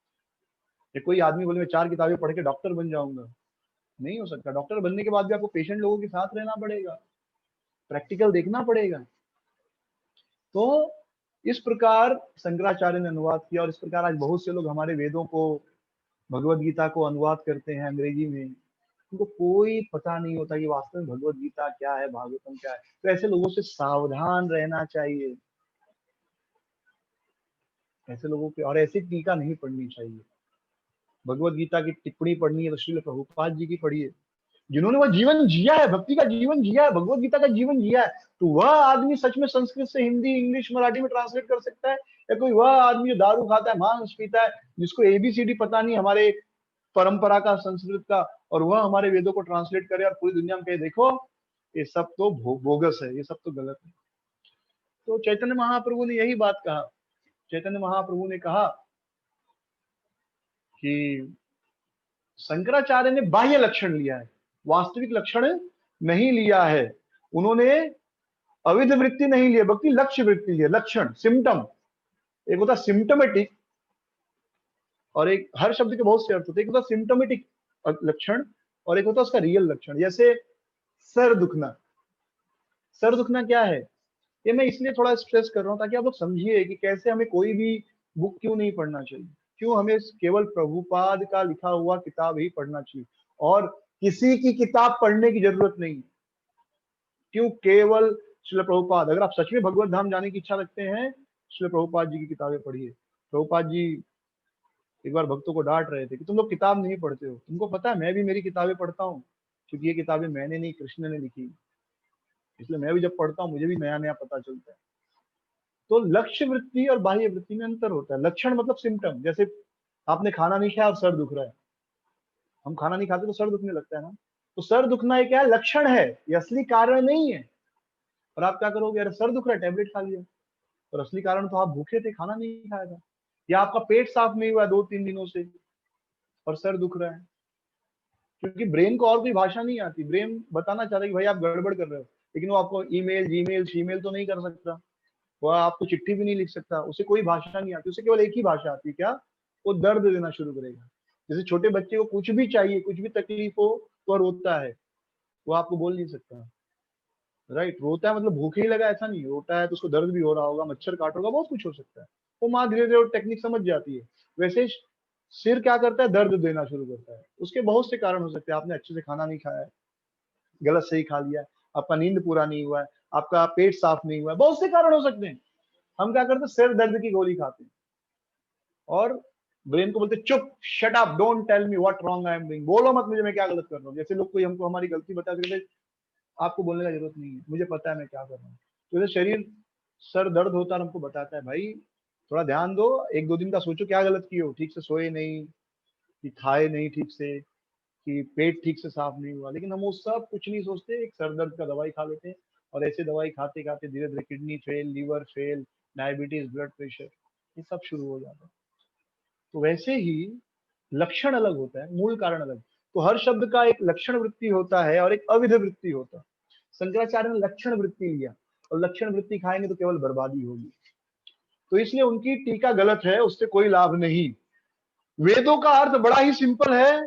या कोई आदमी बोले मैं 4 किताबें पढ़ के डॉक्टर बन जाऊंगा, नहीं हो सकता। डॉक्टर बनने के बाद भी आपको पेशेंट लोगों के साथ रहना पड़ेगा, प्रैक्टिकल देखना पड़ेगा। तो इस प्रकार शंकराचार्य ने अनुवाद किया, और इस प्रकार आज बहुत से लोग हमारे वेदों को, भगवत गीता को अनुवाद करते हैं अंग्रेजी में। उनको कोई पता नहीं होता कि वास्तव में भगवत गीता क्या है, भागवतम क्या है। तो ऐसे लोगों से सावधान रहना चाहिए, ऐसे लोगों के, और ऐसी टीका नहीं पढ़नी चाहिए। भगवत गीता की टिप्पणी पढ़नी है तो श्रील प्रभुपाद जी की पढ़िए, जिन्होंने वह जीवन जिया है, भक्ति का जीवन जिया है, भगवत गीता का जीवन जिया है। तो वह आदमी सच में संस्कृत से हिंदी, इंग्लिश, मराठी में ट्रांसलेट कर सकता है? या कोई वह आदमी जो दारू खाता है, मांस पीता है, जिसको एबीसीडी पता नहीं हमारे परंपरा का, संस्कृत का, और वह हमारे वेदों को ट्रांसलेट करे और पूरी दुनिया में कहे देखो ये सब तो बोगस है, ये सब तो गलत है? तो चैतन्य महाप्रभु ने यही बात कहा। चैतन्य महाप्रभु ने कहा कि शंकराचार्य ने बाह्य लक्षण लिया है, वास्तविक लक्षण नहीं लिया है। उन्होंने अविध वृत्ति नहीं लिया, बल्कि लक्ष्य वृत्ति लिया, लक्षण, सिम्टम। एक होता सिम्टोमेटिक, और एक, हर शब्द के बहुत से अर्थ होते हैं। एक होता सिम्टोमेटिक लक्षण, और एक होता उसका रियल लक्षण। जैसे सर दुखना, सर दुखना क्या है? ये मैं इसलिए थोड़ा स्ट्रेस कर रहा हूँ ताकि आप लोग समझिए कि कैसे हमें कोई भी बुक क्यों नहीं पढ़ना चाहिए, क्यों हमें केवल प्रभुपाद का लिखा हुआ किताब ही पढ़ना चाहिए, और किसी की किताब पढ़ने की जरूरत नहीं। क्यों केवल श्रील प्रभुपाद? अगर आप सच में भगवत धाम जाने की इच्छा रखते हैं, श्रील प्रभुपाद जी की किताबें पढ़िए। प्रभुपाद जी एक बार भक्तों को डांट रहे थे कि तुम लोग किताब नहीं पढ़ते हो। तुमको पता है मैं भी मेरी किताबें पढ़ता हूँ, क्योंकि ये किताबें मैंने नहीं, कृष्ण ने लिखी, इसलिए मैं भी जब पढ़ता हूँ मुझे भी नया नया पता चलता है। तो लक्ष्य वृत्ति और बाह्य वृत्ति में अंतर होता है। लक्षण मतलब सिम्टम, जैसे आपने खाना नहीं खाया और सर दुख रहा है, हम खाना नहीं खाते तो सर दुखने लगता है ना। तो सर दुखना ये क्या है? लक्षण है, ये असली कारण नहीं है। और आप क्या करोगे? अरे सर दुख रहा है, टैबलेट खा लिया, और असली कारण तो आप भूखे थे, खाना नहीं खाया था। या आपका पेट साफ नहीं हुआ 2-3 दिनों से और सर दुख रहा है, क्योंकि ब्रेन को और कोई भाषा नहीं आती। ब्रेन बताना चाहता है कि भाई आप गड़बड़ कर रहे हो, लेकिन वो आपको ईमेल, जीमेल, शीमेल तो नहीं कर सकता, वो आपको चिट्ठी भी नहीं लिख सकता, उसे कोई भाषा नहीं आती। उसे केवल एक ही भाषा आती है, क्या? वो दर्द देना शुरू करेगा। जैसे छोटे बच्चे को कुछ भी चाहिए, कुछ भी तकलीफ हो तो रोता है, वो आपको बोल नहीं सकता, राइट? रोता है मतलब भूखे ही लगा, ऐसा नहीं। रोता है तो उसको दर्द भी हो रहा होगा, मच्छर काट होगा, बहुत कुछ हो सकता है। वो माँ धीरे धीरे टेक्निक समझ जाती है। वैसे सिर क्या करता है, दर्द देना शुरू करता है। उसके बहुत से कारण हो सकते हैं। आपने अच्छे से खाना नहीं खाया है, गलत सही खा लिया है, आपका नींद पूरा नहीं हुआ है, आपका पेट साफ नहीं हुआ है, बहुत से कारण हो सकते हैं। हम क्या करते हैं, सिर दर्द की गोली खाते हैं और ब्रेन को बोलते चुप, shut up, don't tell me what wrong I am doing, बोलो मत मुझे मैं क्या गलत कर रहा हूँ। जैसे लोग कोई हमको हमारी गलती बता देते, आपको बोलने की जरूरत नहीं है, मुझे पता है मैं क्या कर रहा हूँ। तो जैसे शरीर सर दर्द होता है, हमको बताता है भाई थोड़ा ध्यान दो, एक दो दिन का सोचो क्या गलत किए हो, ठीक से सोए नहीं, कि खाए नहीं ठीक से, कि पेट ठीक से साफ नहीं हुआ। लेकिन हम वो सब कुछ नहीं सोचते, एक सर दर्द का दवाई खा लेते हैं और ऐसे दवाई खाते खाते धीरे धीरे kidney fail, liver fail, diabetes, blood pressure, ये सब शुरू हो जाता है। तो वैसे ही लक्षण अलग होता है, मूल कारण अलग। तो हर शब्द का एक लक्षण वृत्ति होता है और एक अविध वृत्ति होता है। शंकराचार्य ने लक्षण वृत्ति लिया, और लक्षण वृत्ति खाएंगे तो केवल बर्बादी होगी। तो इसलिए उनकी टीका गलत है, उससे कोई लाभ नहीं। वेदों का अर्थ बड़ा ही सिंपल है।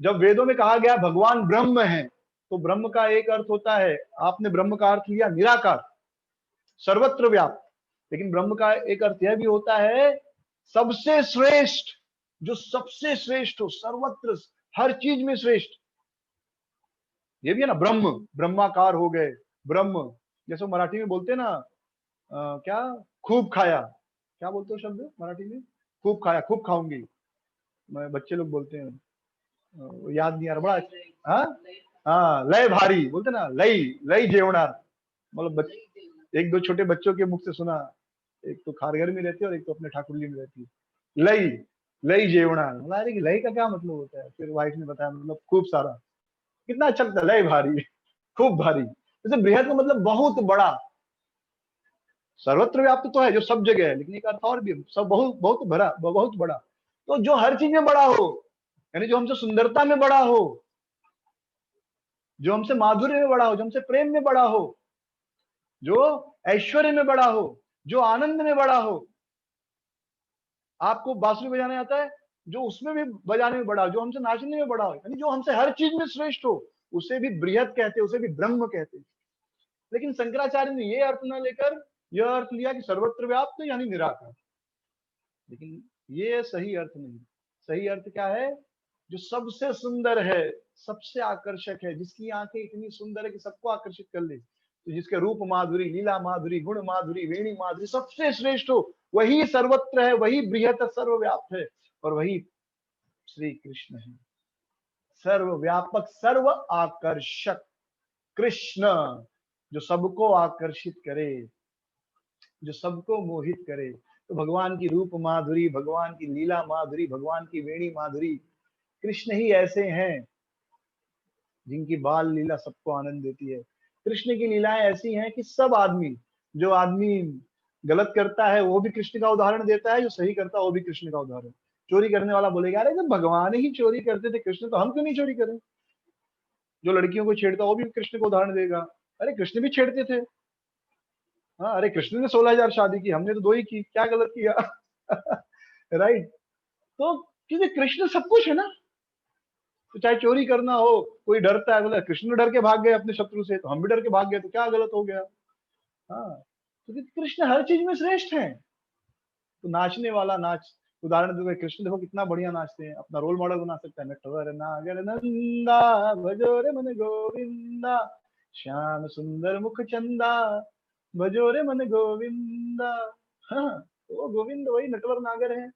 जब वेदों में कहा गया भगवान ब्रह्म है, तो ब्रह्म का एक अर्थ होता है, आपने ब्रह्म का अर्थ लिया निराकार, सर्वत्र व्याप्त। लेकिन ब्रह्म का एक अर्थ यह भी होता है सबसे श्रेष्ठ, जो सबसे श्रेष्ठ हो, सर्वत्र, हर चीज में श्रेष्ठ। ये भी है ना, ब्रह्म, ब्रह्माकार हो गए, ब्रह्म। जैसे मराठी में बोलते हैं ना, क्या, खूब खाया, क्या बोलते हो शब्द मराठी में, खूब खाया, खूब खाऊंगी, बच्चे लोग बोलते हैं, याद नहीं आ रहा बड़ा। हाँ हाँ, लय भारी बोलते ना, लई लई जेवणार, मतलब एक दो छोटे बच्चों के मुख से सुना, एक तो खारघर में रहती है और एक तो अपने ठाकुरली में रहती है। लई लई जेवणार, मतलब अरे लई का क्या मतलब होता है, फिर वाइफ ने बताया मतलब खूब सारा। कितना अच्छा लगता है, लय भारी, खूब भारी। जैसे बृहद का मतलब बहुत बड़ा, सर्वत्र व्याप्त तो है जो सब जगह है, लेकिन एक अर्थ और भी है, सब बहुत बहुत बड़ा, बहुत बड़ा। तो जो हर चीज में बड़ा हो, यानी जो हमसे सुंदरता में बड़ा हो, जो हमसे माधुर्य में बड़ा हो, जो हमसे प्रेम में बड़ा हो, जो ऐश्वर्य में बड़ा हो, जो आनंद में बड़ा हो। आपको बांसुरी बजाने आता है, जो उसमें भी बजाने में बड़ा हो, जो हमसे नाचने में बड़ा हो, यानी जो हमसे हर चीज में श्रेष्ठ हो, उसे भी बृहद कहते, उसे भी ब्रह्म कहते। लेकिन शंकराचार्य ने ये अर्थ न लेकर यह अर्थ लिया कि सर्वत्र व्याप्त यानी निराकार। लेकिन ये सही अर्थ नहीं। सही अर्थ क्या है, जो सबसे सुंदर है, सबसे आकर्षक है, जिसकी आंखें इतनी सुंदर है कि सबको आकर्षित कर ले, तो जिसके रूप माधुरी, लीला माधुरी, गुण माधुरी, वेणी माधुरी सबसे श्रेष्ठ हो, वही सर्वत्र है, वही बृहत सर्वव्याप्त है, और वही श्री कृष्ण है। सर्वव्यापक, सर्व आकर्षक कृष्ण, जो सबको आकर्षित करे, जो सबको मोहित करे। तो भगवान की रूप माधुरी, भगवान की लीला माधुरी, भगवान की वेणी माधुरी, कृष्ण ही ऐसे हैं जिनकी बाल लीला सबको आनंद देती है। कृष्ण की लीलाएं ऐसी हैं कि सब आदमी, जो आदमी गलत करता है वो भी कृष्ण का उदाहरण देता है, जो सही करता है वो भी कृष्ण का उदाहरण। चोरी करने वाला बोलेगा अरे जब भगवान ही चोरी करते थे कृष्ण, तो हम क्यों नहीं चोरी करें। जो लड़कियों को छेड़ता वो भी कृष्ण को उदाहरण देगा, अरे कृष्ण भी छेड़ते थे। हाँ, अरे कृष्ण ने 16,000 शादी की, हमने तो 2 ही की, क्या गलत किया। राइट। तो क्योंकि कृष्ण सब कुछ है ना, तो चाहे चोरी करना हो, कोई डरता है, बोला कृष्ण डर के भाग गए अपने शत्रु से, तो हम भी डर के भाग गए, तो क्या गलत हो गया। हाँ, क्योंकि कृष्ण हर चीज में श्रेष्ठ है। तो नाचने वाला नाच, उदाहरण दूंगा, कृष्ण देखो कितना बढ़िया नाचते हैं, अपना रोल मॉडल बना सकता है। नटवर नागर नंदा, भजोरे मन गोविंदा, श्याम सुंदर मुख चंदा, भजोरे मन गोविंदा। हाँ, तो वो गोविंद वही नटवर नागर है।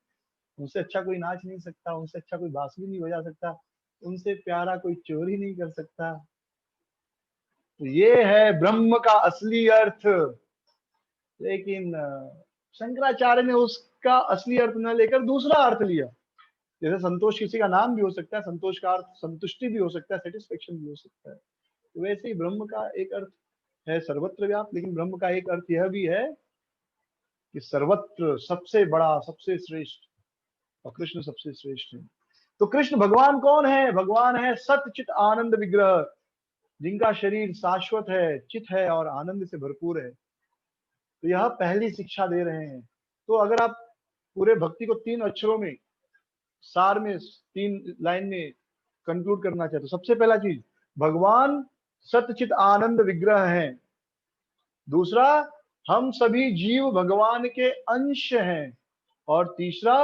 उनसे अच्छा कोई नाच नहीं सकता, उनसे अच्छा कोई बांसुरी नहीं बजा सकता, उनसे प्यारा कोई चोरी नहीं कर सकता। तो ये है ब्रह्म का असली अर्थ। लेकिन शंकराचार्य ने उसका असली अर्थ न लेकर दूसरा अर्थ लिया। जैसे संतोष किसी का नाम भी हो सकता है, संतोष का अर्थ संतुष्टि भी हो सकता है, सेटिस्फेक्शन भी हो सकता है। तो वैसे ही ब्रह्म का एक अर्थ है सर्वत्र व्याप्त, लेकिन ब्रह्म का एक अर्थ यह भी है कि सर्वत्र सबसे बड़ा, सबसे श्रेष्ठ, और कृष्ण सबसे श्रेष्ठ है। तो कृष्ण भगवान कौन है, भगवान है सतचित आनंद विग्रह, जिनका शरीर शाश्वत है, चित है और आनंद से भरपूर है। तो यह पहली शिक्षा दे रहे हैं। तो अगर आप पूरे भक्ति को 3 अक्षरों में, सार में, 3 लाइन में कंक्लूड करना चाहे, तो सबसे पहला चीज, भगवान सतचित आनंद विग्रह है। दूसरा, कृष्ण भगवान सतचित आनंद विग्रह है। तीसरा, कृष्ण भगवान सतचित आनंद विग्रह है। दूसरा, कृष्ण भगवान सतचित आनंद विग्रह है। दूसरा, कृष्ण भगवान सतचित आनंद विग्रह है। दूसरा, हम सभी जीव भगवान के अंश हैं। और तीसरा,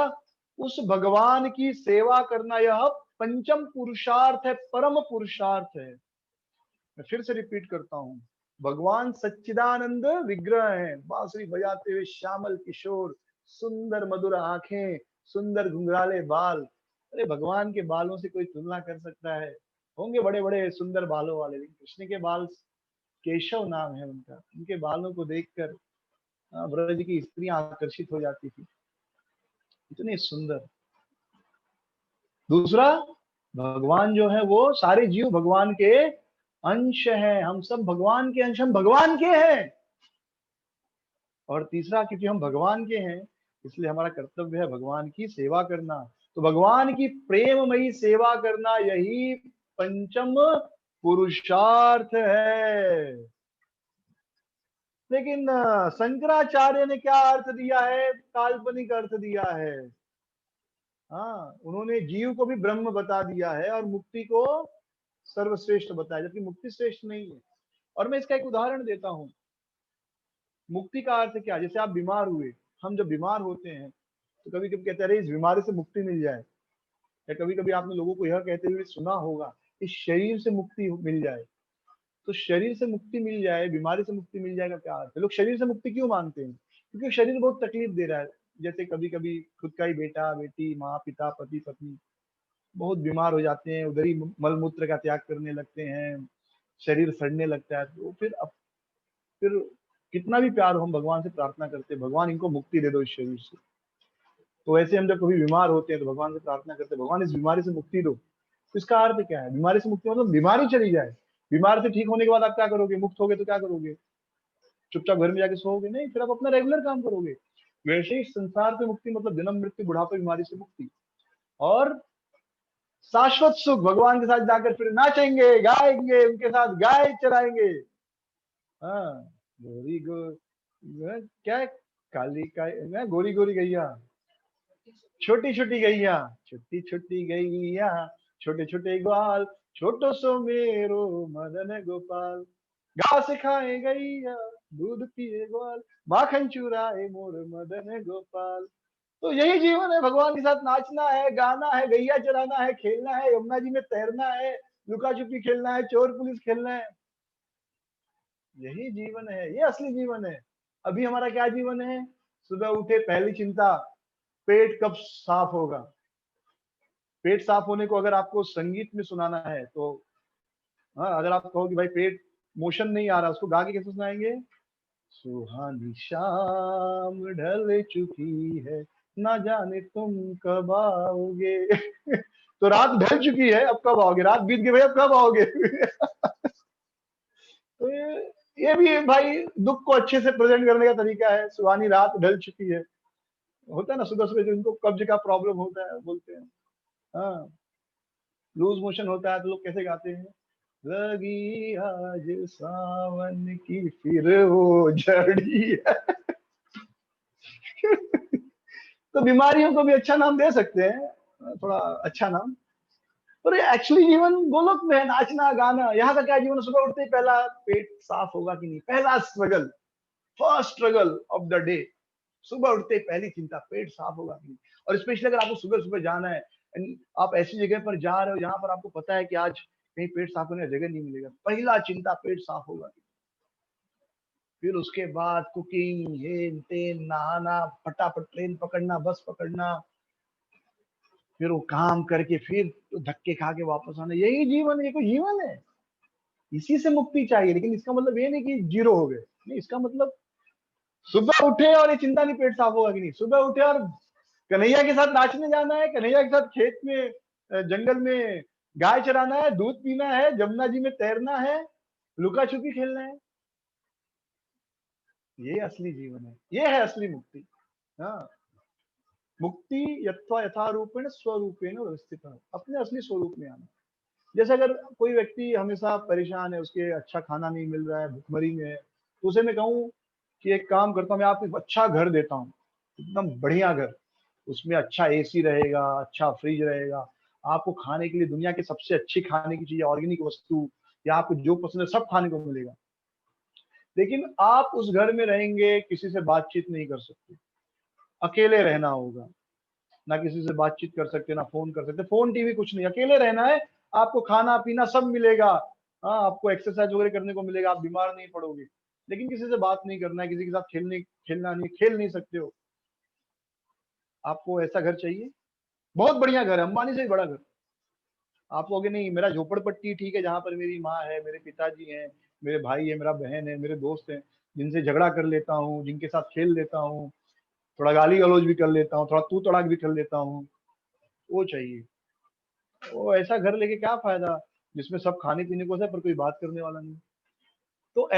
उस भगवान की सेवा करना, यह पंचम पुरुषार्थ है, परम पुरुषार्थ है। मैं फिर से रिपीट करता हूं, भगवान सच्चिदानंद विग्रह है, बांसुरी बजाते हुए श्यामल किशोर, सुंदर मधुर आंखें, सुंदर घुंघराले बाल। अरे भगवान के बालों से कोई तुलना कर सकता है? होंगे बड़े बड़े सुंदर बालों वाले, लेकिन कृष्ण के बाल, केशव नाम है उनका, उनके बालों को देखकर ब्रज की स्त्रियां आकर्षित हो जाती थी, इतने सुंदर। दूसरा, भगवान जो है वो, सारे जीव भगवान के अंश हैं, हम सब भगवान के अंश, हम भगवान के हैं। और तीसरा, क्योंकि हम भगवान के हैं, इसलिए हमारा कर्तव्य है भगवान की सेवा करना। तो भगवान की प्रेममयी सेवा करना, यही पंचम पुरुषार्थ है। लेकिन शंकराचार्य ने क्या अर्थ दिया है? काल्पनिक अर्थ दिया है। हाँ, उन्होंने जीव को भी ब्रह्म बता दिया है और मुक्ति को सर्वश्रेष्ठ बताया, जबकि मुक्ति श्रेष्ठ नहीं है। और मैं इसका एक उदाहरण देता हूँ। मुक्ति का अर्थ क्या? जैसे आप बीमार हुए, हम जब बीमार होते हैं तो कभी कभी कहते हैं अरे इस बीमारी से मुक्ति मिल जाए, या कभी कभी आपने लोगों को यह कहते हुए सुना होगा, इस शरीर से मुक्ति मिल जाए। तो शरीर से मुक्ति मिल जाए, बीमारी से मुक्ति मिल जाएगा, क्या अर्थ है? लोग शरीर से मुक्ति क्यों मांगते हैं? क्योंकि शरीर बहुत तकलीफ दे रहा है। जैसे कभी कभी खुद का ही बेटा बेटी, माँ पिता, पति पत्नी बहुत बीमार हो जाते हैं, उधर ही मल मूत्र का त्याग करने लगते हैं, शरीर सड़ने लगता है। तो फिर कितना भी प्यार हो, हम भगवान से प्रार्थना करते हैं, भगवान इनको मुक्ति दे दो इस शरीर से। तो ऐसे हम जब कभी बीमार होते हैं तो भगवान से प्रार्थना करते हैं, भगवान इस बीमारी से मुक्ति दो। तो इसका अर्थ क्या है? बीमारी से मुक्ति मतलब बीमारी चली जाए। बीमारी से ठीक होने के बाद आप क्या करोगे? मुक्त हो गए तो क्या करोगे? चुपचाप घर में जाके सोओगे? नहीं, फिर आप अपना रेगुलर काम करोगे। वैसे ही संसार से मुक्ति मतलब जन्म मृत्यु बुढ़ापे बीमारी से मुक्ति, और शाश्वत सुख, भगवान के साथ जाकर फिर नाचेंगे गाएंगे, उनके साथ गाय चराएंगे। हाँ, गोरी गो क्या, काली का गोरी गोरी गैया, छोटी छोटी गैया, छोटी छोटी गैया, छोटे छोटे ग्वाल, छोटो सो मेरो मदन गोपाल। घास खाए गैया, दूध पिए ग्वाल, माखन चुराए मोर मदन गोपाल। तो यही जीवन है, भगवान के साथ नाचना है, गाना है, गैया चराना है, खेलना है, यमुना जी में तैरना है, लुका छुपी खेलना है, चोर पुलिस खेलना है। यही जीवन है, ये असली जीवन है। अभी हमारा क्या जीवन है? सुबह उठे पहली चिंता, पेट कब साफ होगा। पेट साफ होने को अगर आपको संगीत में सुनाना है तो, हाँ, अगर आप कहो कि भाई पेट मोशन नहीं आ रहा, उसको गा के कैसे सुनाएंगे? सुहानी शाम ढल चुकी है, ना जाने तुम कब आओगे। तो रात ढल चुकी है, अब कब आओगे? रात बीत गई भाई, अब कब आओगे? तो ये भी भाई दुख को अच्छे से प्रेजेंट करने का तरीका है। सुहानी रात ढल चुकी है, होता है ना सुबह सुबह जो इनको कब्ज का प्रॉब्लम होता है, बोलते हैं, हाँ, लूज मोशन होता है, तो लोग कैसे गाते हैं? लगी आज सावन की फिर वो झड़ी है। तो बीमारियों को भी अच्छा नाम दे सकते हैं, थोड़ा अच्छा नाम। और ये एक्चुअली जीवन गोलोक में है, नाचना गाना। यहाँ का क्या जीवन? सुबह उठते ही पहला पेट साफ होगा कि नहीं, पहला struggle, first struggle of the day. सुबह उठते ही पहली चिंता, पेट साफ होगा कि नहीं। और स्पेशली अगर आपको सुबह सुबह जाना है, आप ऐसी जगह पर जा रहे हो जहां पर आपको पता है कि आज कहीं पेट साफ होने की जगह नहीं मिलेगा, पहला चिंता पेट साफ होगा। फिर उसके बाद कुकिंग, हेन तेन, नहाना, फटाफट ट्रेन पकड़ना, बस पकड़ना, फिर वो काम करके फिर धक्के खा के वापस आना। यही जीवन है, ये कोई जीवन है? इसी से मुक्ति चाहिए। लेकिन इसका मतलब ये नहीं कि जीरो हो गए, नहीं, इसका मतलब सुबह उठे और ये चिंता नहीं पेट साफ होगा कि नहीं, सुबह उठे और कन्हैया के साथ नाचने जाना है, कन्हैया के साथ खेत में, जंगल में गाय चराना है, दूध पीना है, जमुना जी में तैरना है, लुका छुपी खेलना है। ये असली जीवन है, ये है असली मुक्ति। हाँ, मुक्ति यत्वा यथारूपेण स्वरूपेण व्यवस्थित, अपने असली स्वरूप में आना। जैसे अगर कोई व्यक्ति हमेशा परेशान है, उसके अच्छा खाना नहीं मिल रहा है, भुखमरी में है, तो उसे मैं कहूँ कि एक काम करता हूँ, मैं आपको एक अच्छा घर देता हूँ, एकदम बढ़िया घर, उसमें अच्छा एसी रहेगा, अच्छा फ्रिज रहेगा, आपको खाने के लिए दुनिया की सबसे अच्छी खाने की चीज, ऑर्गेनिक वस्तु, या आपको जो पसंद है सब खाने को मिलेगा। लेकिन आप उस घर में रहेंगे, किसी से बातचीत नहीं कर सकते, अकेले रहना होगा, ना किसी से बातचीत कर सकते, ना फ़ोन कर सकते, फ़ोन, टीवी कुछ नहीं, अकेले रहना है, आपको खाना-पीना सब मिलेगा। हाँ, आपको एक्सरसाइज़ वगैरह करने को मिलेगा, आप बीमार नहीं पड़ोगे। लेकिन किसी से बात नहीं करना है, किसी के साथ खेलना नहीं, खेल नहीं सकते हो। आपको ऐसा घर चाहिए? बहुत बढ़िया घर है, अंबानी से भी बड़ा घर। आप कहोगे नहीं मेरा झोपड़पट्टी ठीक है, जहाँ पर मेरी माँ है, मेरे पिताजी हैं, मेरे भाई है, मेरा बहन है, मेरे दोस्त हैं, जिनसे झगड़ा कर लेता हूँ, जिनके साथ खेल लेता हूँ, थोड़ा गाली-गलौज भी कर लेता हूँ, थोड़ा तू-तड़ाक भी कर लेता हूँ, वो चाहिए। वो ऐसा घर लेके क्या फ़ायदा, जिसमें सब खाने-पीने को है पर कोई बात करने वाला नहीं। तो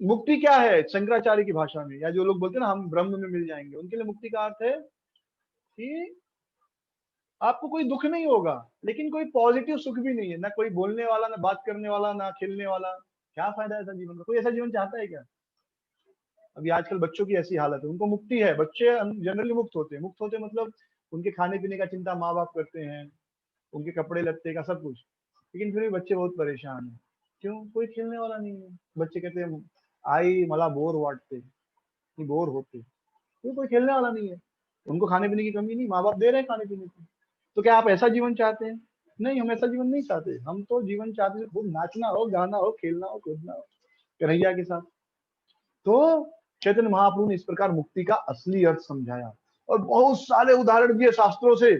मुक्ति क्या है शंकराचार्य की भाषा में, या जो लोग बोलते हैं ना हम ब्रह्म में मिल जाएँगे, उनके लिए मुक्ति का अर्थ है कि आपको कोई दुःख नहीं होगा, लेकिन कोई पॉज़िटिव सुख भी नहीं है, ना कोई बोलने वाला, ना बात करने वाला, ना खेलने वाला। क्या फ़ायदा ऐसा जीवन का? कोई ऐसा जीवन चाहता है क्या? अभी आजकल बच्चों की ऐसी हालत है, उनको मुक्ति है, बच्चे जनरली मुक्त होते मतलब उनके खाने-पीने का चिंता माँ-बाप करते हैं, उनके कपड़े-लत्ते का सब कुछ। लेकिन फिर भी बच्चे बहुत परेशान हैं। क्यों? कोई खेलने वाला नहीं है। बच्चे कहते हैं, "आई मला बोर वाटते, मी बोर होते।" क्यों? कोई खेलने वाला नहीं है। उनको खाने-पीने की कमी नहीं, माँ-बाप दे रहे हैं खाने-पीने को। तो क्या आप ऐसा जीवन चाहते हैं? नहीं, हम ऐसा जीवन नहीं चाहते। हम तो जीवन चाहते हैं खूब नाचना हो, गाना हो, खेलना हो, कूदना हो, कन्हैया के साथ। तो चैतन्य महाप्रभु ने इस प्रकार मुक्ति का असली अर्थ समझाया और बहुत सारे उदाहरण दिए शास्त्रों से,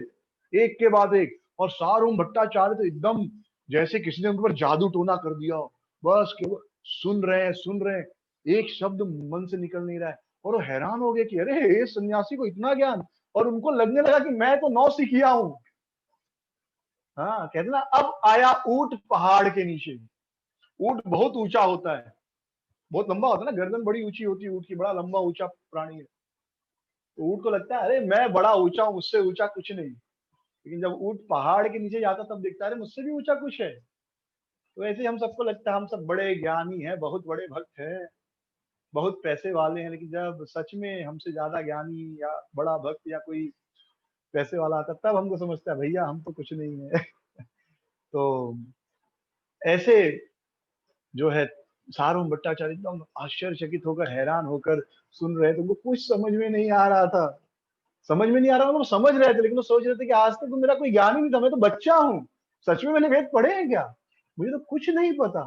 एक के बाद एक। और सार्वभौम भट्टाचार्य तो एकदम जैसे किसी ने उनके ऊपर जादू टोना कर दिया हो। बस केवल सुन रहे हैं, एक शब्द मन से निकल नहीं रहा है। और वो हैरान हो गए कि अरे! ये सन्यासी को इतना ज्ञान, और उनको लगने लगा कि मैं तो नौसिखिया हूँ। हाँ, कहते हैं ना, अब आया ऊँट पहाड़ के नीचे। ऊँट बहुत ऊँचा होता है, बहुत लंबा होता है ना, गर्दन बड़ी ऊँची होती है ऊँट की, बड़ा लंबा ऊँचा प्राणी है। तो ऊँट को लगता है अरे मैं बड़ा ऊँचा हूँ, मुझसे ऊँचा कुछ नहीं। लेकिन जब ऊँट पहाड़ के नीचे जाता तब देखता है अरे मुझसे भी ऊँचा कुछ है। तो ऐसे ही हम सबको लगता है हम सब बड़े ज्ञानी हैं, बहुत बड़े भक्त हैं, बहुत पैसे वाले हैं, लेकिन जब सच में हमसे ज़्यादा ज्ञानी या बड़ा भक्त या कोई पैसे वाला आता है, तब हमको समझता है भैया हम तो कुछ नहीं है। तो ऐसे जो है सार्वभौम भट्टाचार्य एकदम आश्चर्यचकित होकर, हैरान होकर सुन रहे थे, उनको कुछ समझ में नहीं आ रहा था। समझ में नहीं आ रहा, वो समझ रहे थे, लेकिन वो सोच रहे थे कि आज तक तो मेरा कोई ज्ञान ही नहीं था, मैं तो बच्चा हूँ। सच में मैंने वेद पढ़े हैं क्या? मुझे तो कुछ नहीं पता।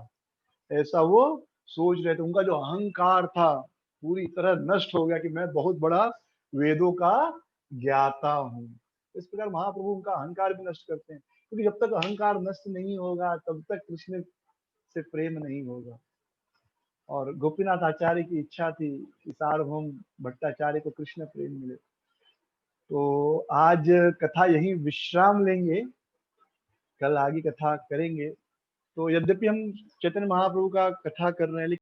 ऐसा वो सोच रहे थे। उनका जो अहंकार था, पूरी तरह नष्ट हो गया कि मैं बहुत बड़ा वेदों का ज्ञाता हूँ। इस प्रकार महाप्रभु उनका अहंकार भी नष्ट करते हैं, क्योंकि जब तक अहंकार नष्ट नहीं होगा, तब तक कृष्ण से प्रेम नहीं होगा। और गोपीनाथ आचार्य की इच्छा थी कि सार्वभौम भट्टाचार्य को कृष्ण प्रेम मिले। तो आज कथा यहीं विश्राम लेंगे, कल आगे कथा करेंगे। तो यद्यपि हम चैतन्य महाप्रभु का कथा कर रहे हैं,